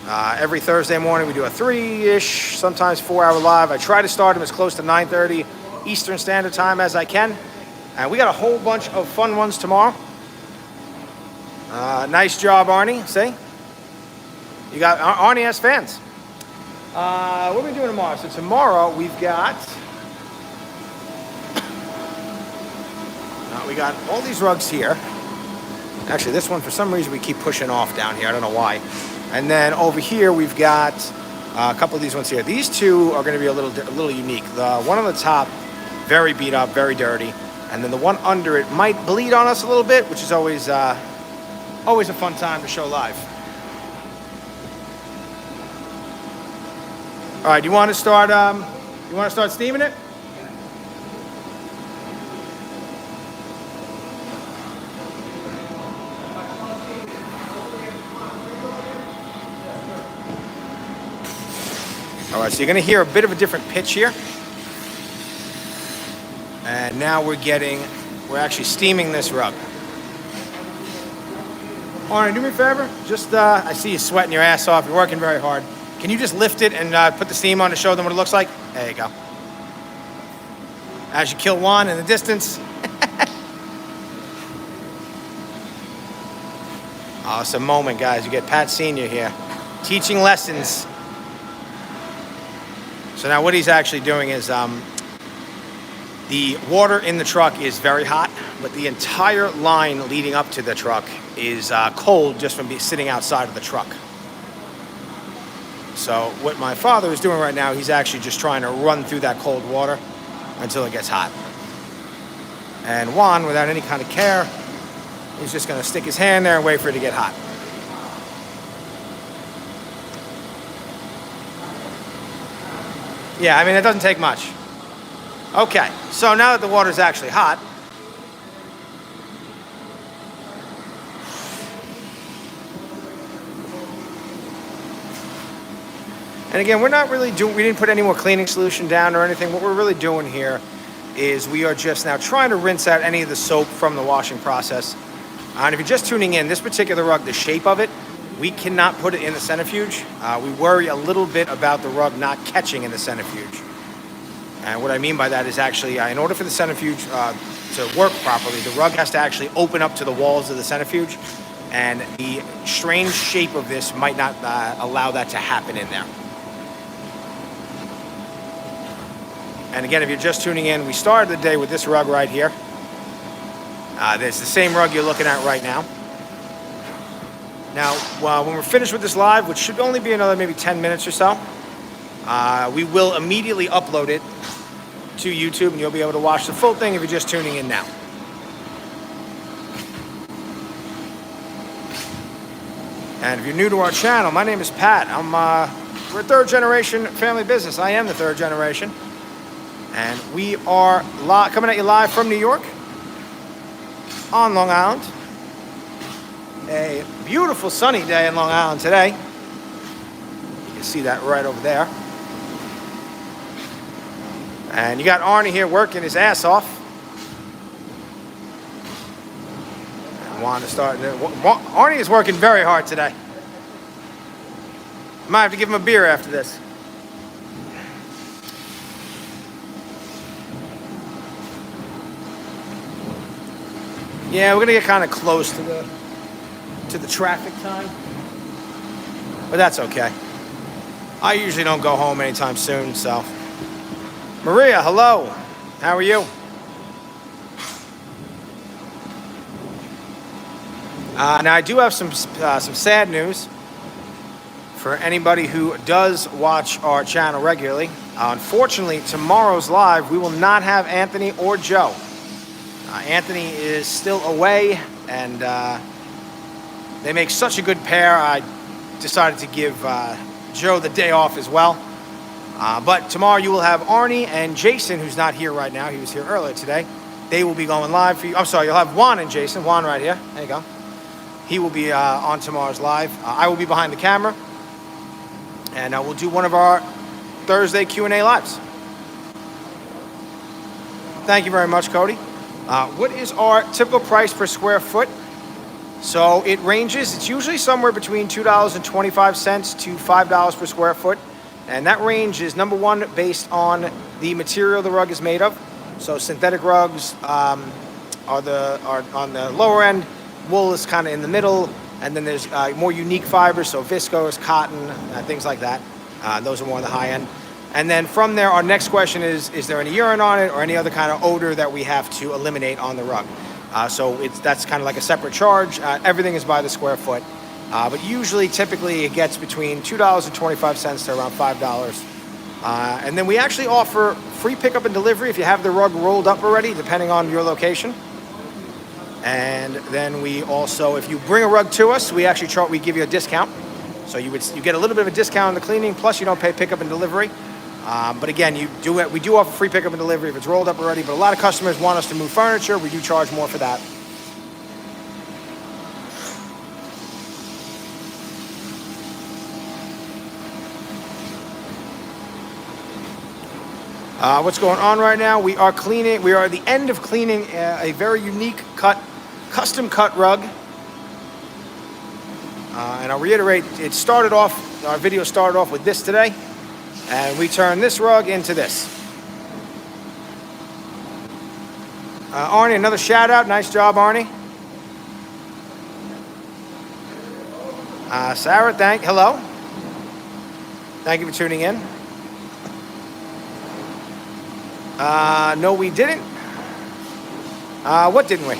Every Thursday morning we do a 3-ish, sometimes 4-hour live. I try to start them as close to 9:30 Eastern Standard Time as I can. And we got a whole bunch of fun ones tomorrow. Nice job, Arnie. See? You got Arnie has fans. What are we doing tomorrow? So tomorrow we've got we got all these rugs here. Actually, this one for some reason we keep pushing off down here. I don't know why. And then over here we've got a couple of these ones here. These two are going to be a little unique. The one on the top, very beat up, very dirty, and then the one under it might bleed on us a little bit, which is always a fun time to show live. All right, you want to start? You want to start steaming it? All right, so you're going to hear a bit of a different pitch here. And now we're actually steaming this rug. Arnie, do me a favor. Just, I see you sweating your ass off. You're working very hard. Can you just lift it and put the steam on to show them what it looks like? There you go. As you kill Juan in the distance. Awesome moment, guys. You get Pat Sr. here. Teaching lessons. So now what he's actually doing is the water in the truck is very hot, but the entire line leading up to the truck is cold just from sitting outside of the truck. So what my father is doing right now, he's actually just trying to run through that cold water until it gets hot. And Juan, without any kind of care, he's just going to stick his hand there and wait for it to get hot. Yeah, I mean, it doesn't take much. Okay, so now that the water's actually hot, and again, we're not really we didn't put any more cleaning solution down or anything. What we're really doing here is we are just now trying to rinse out any of the soap from the washing process. And if you're just tuning in, this particular rug, the shape of it, we cannot put it in the centrifuge. We worry a little bit about the rug not catching in the centrifuge. And what I mean by that is actually, in order for the centrifuge to work properly, the rug has to actually open up to the walls of the centrifuge. And the strange shape of this might not allow that to happen in there. And again, if you're just tuning in, we started the day with this rug right here. There's the same rug you're looking at right now. Now, when we're finished with this live, which should only be another maybe 10 minutes or so, we will immediately upload it to YouTube, and you'll be able to watch the full thing if you're just tuning in now. And if you're new to our channel, my name is Pat. We're a third generation family business. I am the third generation. And we are coming at you live from New York on Long Island. A beautiful sunny day in Long Island today. You can see that right over there. And you got Arnie here working his ass off. And Juan is starting to... Arnie is working very hard today. Might have to give him a beer after this. Yeah, we're gonna get kind of close to the traffic time, but that's okay. I usually don't go home anytime soon, so. Maria, hello. How are you? Now I do have some sad news for anybody who does watch our channel regularly. Unfortunately, tomorrow's live we will not have Anthony or Joe. Anthony is still away, and they make such a good pair. I decided to give Joe the day off as well. But tomorrow you will have Arnie and Jason, who's not here right now. He was here earlier today. They will be going live for you. I'm sorry, you'll have Juan and Jason. Juan right here. There you go. He will be on tomorrow's live. I will be behind the camera, and we'll do one of our Thursday Q&A lives. Thank you very much, Cody. What is our typical price per square foot? So it ranges, it's usually somewhere between $2.25 to $5 per square foot. And that range is, number one, based on the material the rug is made of. So synthetic rugs are on the lower end, wool is kind of in the middle, and then there's more unique fibers, so viscose, cotton, things like that. Those are more on the high end. And then from there, our next question is there any urine on it or any other kind of odor that we have to eliminate on the rug? So that's kind of like a separate charge. Everything is by the square foot. But usually, typically, it gets between $2.25 to around $5. And then we actually offer free pickup and delivery if you have the rug rolled up already, depending on your location. And then we also, if you bring a rug to us, we actually we give you a discount. So you get a little bit of a discount on the cleaning, plus you don't pay pickup and delivery. But again, we do offer free pickup and delivery if it's rolled up already. But a lot of customers want us to move furniture. We do charge more for that. What's going on right now? We are cleaning. We are at the end of cleaning a very unique custom cut rug. And I'll reiterate, our video started off with this today. And we turned this rug into this. Arnie, another shout out. Nice job, Arnie. Sarah, hello. Thank you for tuning in. No, we didn't. What didn't we?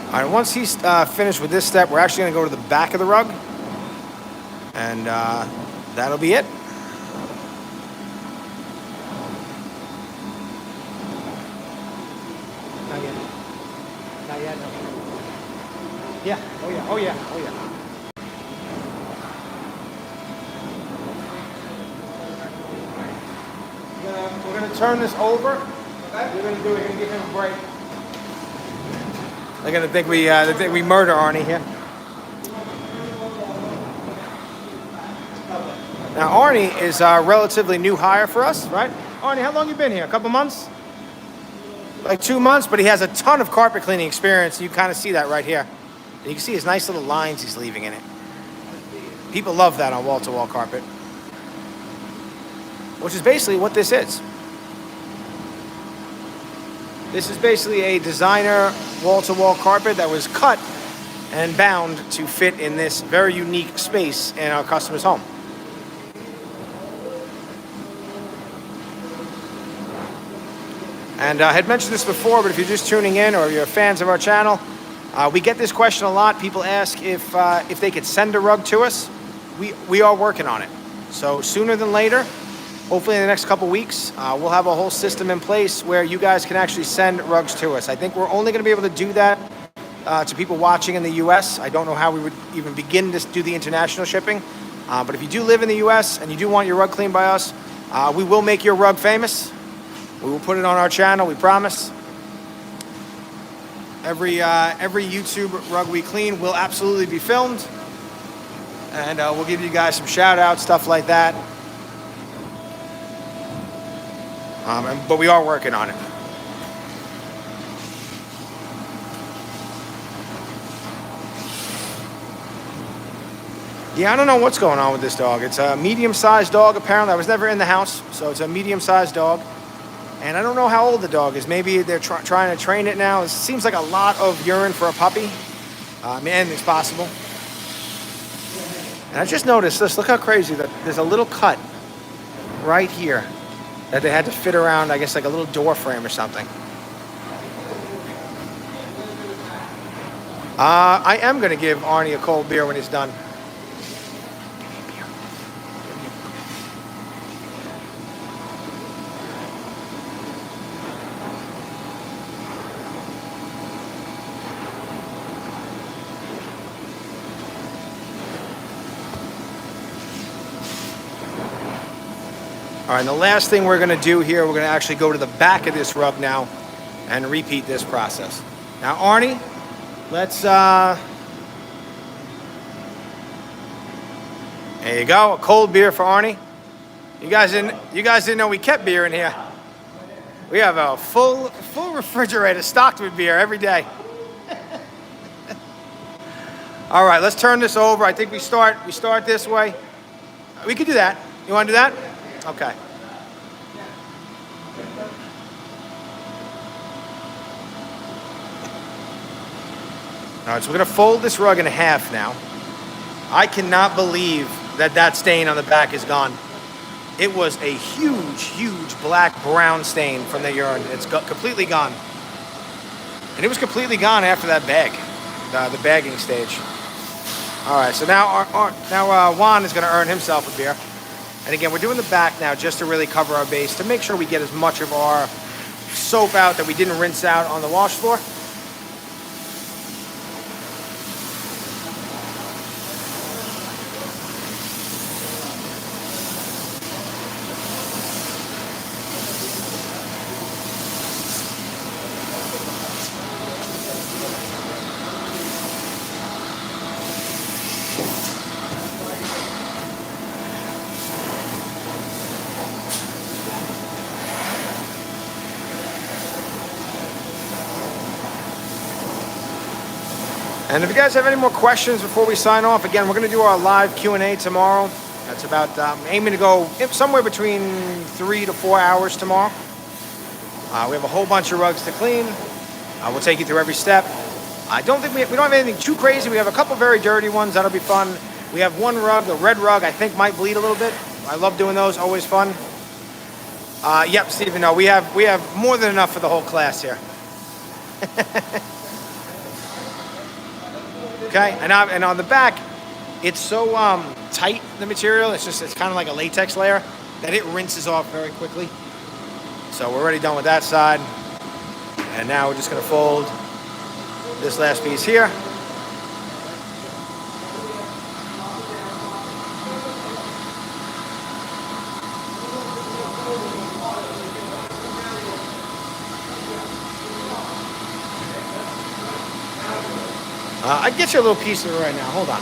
All right, once he's finished with this step, we're actually going to go to the back of the rug. And that'll be it. Not yet. Not yet. No. Yeah. Oh, yeah. Oh, yeah. Oh, yeah. We're going to turn this over. Okay? We're going to give him a break. They're gonna think we murder Arnie here. Now Arnie is a relatively new hire for us, right? Arnie, how long you been here? A couple months? Like 2 months, but he has a ton of carpet cleaning experience. You kind of see that right here. And you can see his nice little lines he's leaving in it. People love that on wall-to-wall carpet. Which is basically what this is. This is basically a designer wall-to-wall carpet that was cut and bound to fit in this very unique space in our customer's home. And I had mentioned this before, but if you're just tuning in or you're fans of our channel, we get this question a lot. People ask if they could send a rug to us. We are working on it. So sooner than later, hopefully in the next couple weeks, we'll have a whole system in place where you guys can actually send rugs to us. I think we're only going to be able to do that to people watching in the U.S. I don't know how we would even begin to do the international shipping. But if you do live in the U.S. and you do want your rug cleaned by us, we will make your rug famous. We will put it on our channel, we promise. Every YouTube rug we clean will absolutely be filmed. And we'll give you guys some shout outs, stuff like that. But we are working on it. Yeah, I don't know what's going on with this dog. It's a medium-sized dog, apparently. I was never in the house, so it's a medium-sized dog. And I don't know how old the dog is. Maybe they're trying to train it now. It seems like a lot of urine for a puppy. Anything's possible. And I just noticed this. Look how crazy that there's a little cut right here that they had to fit around, I guess, like a little door frame or something. I am going to give Arnie a cold beer when he's done. All right, and the last thing we're gonna do here, we're gonna actually go to the back of this rug now and repeat this process. Now, Arnie, let's, there you go, a cold beer for Arnie. You guys didn't know we kept beer in here. We have a full refrigerator stocked with beer every day. All right, let's turn this over. I think we start this way. We could do that. You want to do that? Okay. All right, so we're gonna fold this rug in half now. I cannot believe that stain on the back is gone. It was a huge black-brown stain from the urine. It's completely gone. And it was completely gone after that bag, the bagging stage. All right, so now Juan is going to earn himself a beer. And again, we're doing the back now just to really cover our base, to make sure we get as much of our soap out that we didn't rinse out on the wash floor. And if you guys have any more questions before we sign off, again, we're going to do our live Q&A tomorrow. That's about aiming to go somewhere between 3 to 4 hours tomorrow. We have a whole bunch of rugs to clean. We'll take you through every step. I don't think we don't have anything too crazy. We have a couple very dirty ones. That'll be fun. We have one rug, the red rug, I think might bleed a little bit. I love doing those. Always fun. Yep, Stephen. No, we have more than enough for the whole class here. Okay, and on the back, it's so tight, the material, it's kind of like a latex layer, that it rinses off very quickly. So we're already done with that side. And now we're just gonna fold this last piece here. I'd get you a little piece of it right now. Hold on.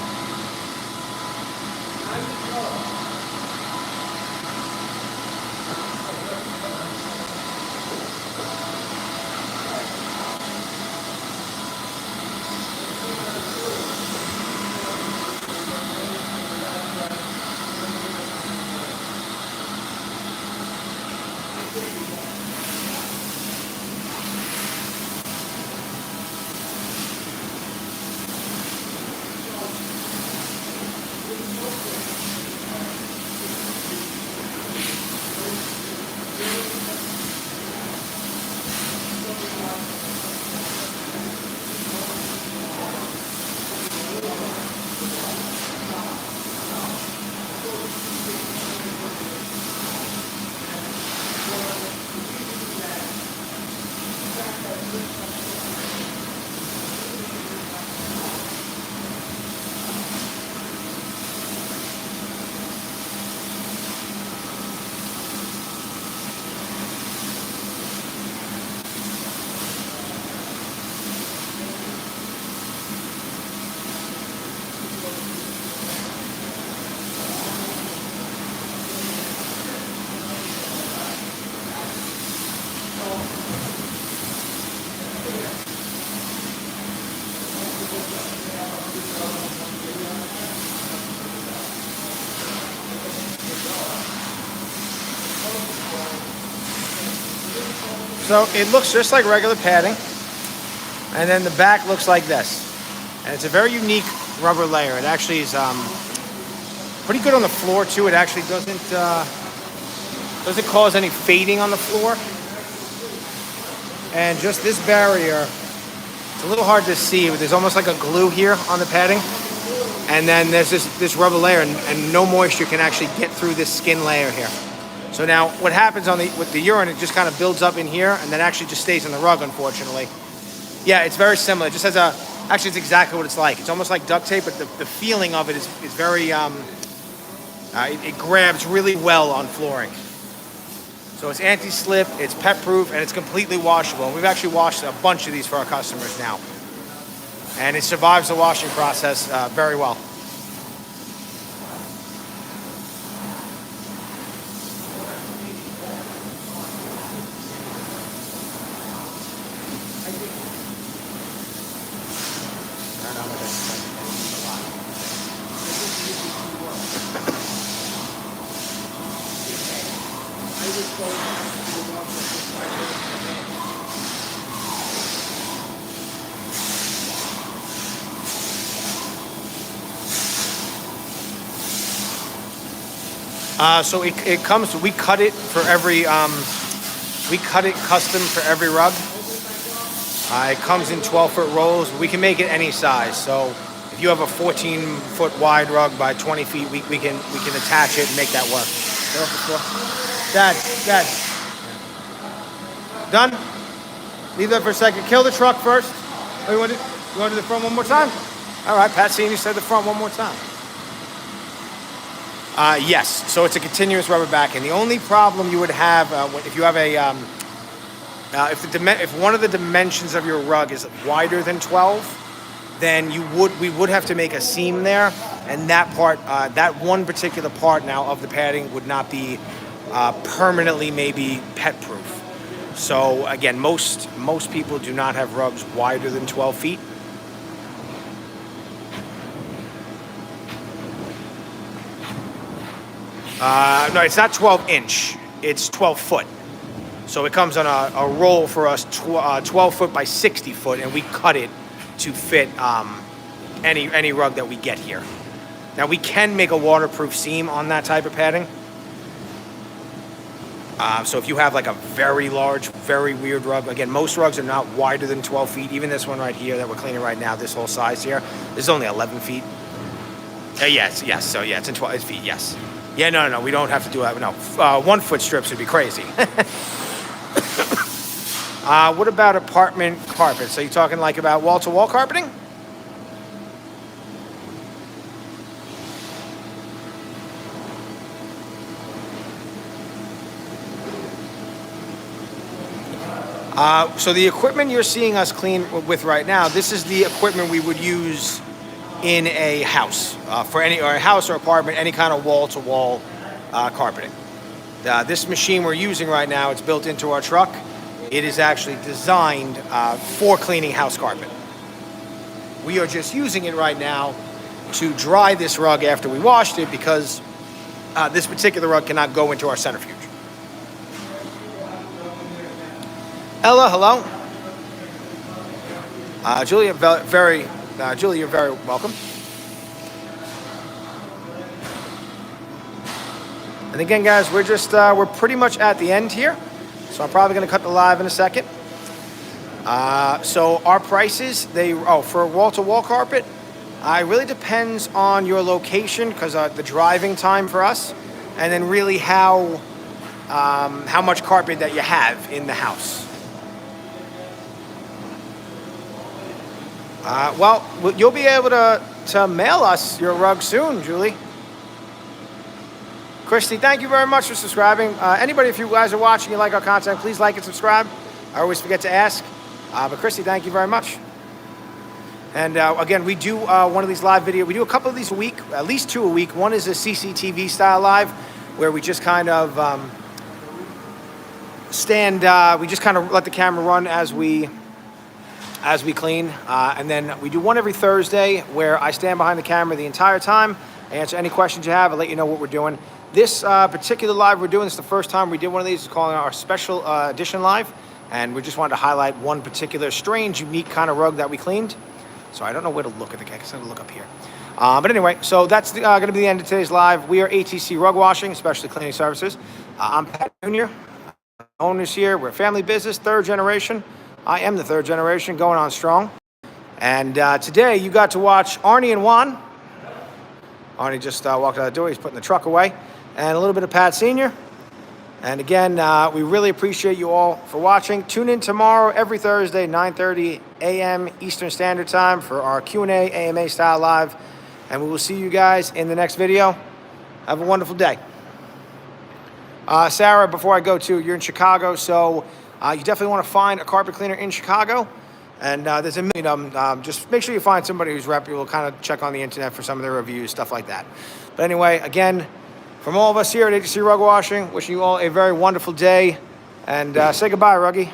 So it looks just like regular padding, and then the back looks like this. And it's a very unique rubber layer. It actually is pretty good on the floor too. It actually doesn't cause any fading on the floor. And just this barrier, it's a little hard to see, but there's almost like a glue here on the padding. And then there's this rubber layer, and no moisture can actually get through this skin layer here. So now what happens with the urine, it just kind of builds up in here and then actually just stays on the rug, unfortunately. Yeah, it's very similar. It just has actually it's exactly what it's like. It's almost like duct tape, but the feeling of it is very, it grabs really well on flooring. So it's anti-slip, it's pet-proof, and it's completely washable. And we've actually washed a bunch of these for our customers now. And it survives the washing process very well. So it comes. We cut it for every. We cut it custom for every rug. It comes in 12-foot rolls. We can make it any size. So if you have a 14-foot wide rug by 20 feet, we can attach it and make that work. Get off the floor. Dad. Done. Leave that for a second. Kill the truck first. Oh, you want to do the front one more time? All right, Pat Senior said the front one more time. Yes, so it's a continuous rubber backing. The only problem you would have if you have a if one of the dimensions of your rug is wider than 12, then we would have to make a seam there, and that part, that one particular part now of the padding would not be permanently maybe pet proof. So again, most people do not have rugs wider than 12 feet. No, it's not 12 inch. It's 12 foot. So it comes on a roll for us, 12 foot by 60 foot, and we cut it to fit any rug that we get here. Now we can make a waterproof seam on that type of padding. So if you have like a very large, very weird rug, again, most rugs are not wider than 12 feet. Even this one right here that we're cleaning right now, this whole size here, this is only 11 feet. Yes. So yeah, it's in 12 feet, yes. Yeah, no, we don't have to do that. No, 1 foot strips would be crazy. What about apartment carpets? Are you talking like about wall-to-wall carpeting? So the equipment you're seeing us clean with right now, this is the equipment we would use in a house, for a house or apartment, any kind of wall-to-wall carpeting. This machine we're using right now, it's built into our truck. It is actually designed for cleaning house carpet. We are just using it right now to dry this rug after we washed it, because this particular rug cannot go into our centrifuge. Ella, hello. Julia, Julie, you're very welcome. And again, guys, we're pretty much at the end here, so I'm probably going to cut the live in a second. So our prices, for wall-to-wall carpet, it really depends on your location, because the driving time for us, and then really how much carpet that you have in the house. Well, you'll be able to mail us your rug soon, Julie. Christy, thank you very much for subscribing. Anybody, if you guys are watching, you like our content, please like and subscribe. I always forget to ask. But Christy, thank you very much. And again, we do one of these live videos. We do a couple of these a week, at least 2 a week. One is a CCTV style live, where we just kind of we just kind of let the camera run as we clean. And then we do one every Thursday, where I stand behind the camera the entire time, answer any questions you have, and let you know what we're doing. This particular live we're doing, this is the first time we did one of these. It's calling our special edition live. And we just wanted to highlight one particular strange, unique kind of rug that we cleaned. So I don't know where to look at the guy. I guess I'm going to look up here. But anyway, so that's going to be the end of today's live. We are ATC Rug Washing, Especially Cleaning Services. I'm Pat Jr., owners here. We're a family business, 3rd generation. I am the 3rd generation, going on strong. And today you got to watch Arnie and Juan. Arnie just walked out the door. He's putting the truck away. And a little bit of Pat Senior. And again, we really appreciate you all for watching. Tune in tomorrow, every Thursday, 9:30 a.m. Eastern Standard Time for our Q&A AMA style live. And we will see you guys in the next video. Have a wonderful day. Sarah, before I go too, you're in Chicago, so you definitely want to find a carpet cleaner in Chicago. And there's a million of them. Just make sure you find somebody who's reputable. Kind of check on the internet for some of their reviews, stuff like that. But anyway, again, from all of us here at HC Rug Washing, wishing you all a very wonderful day. And say goodbye, Ruggy.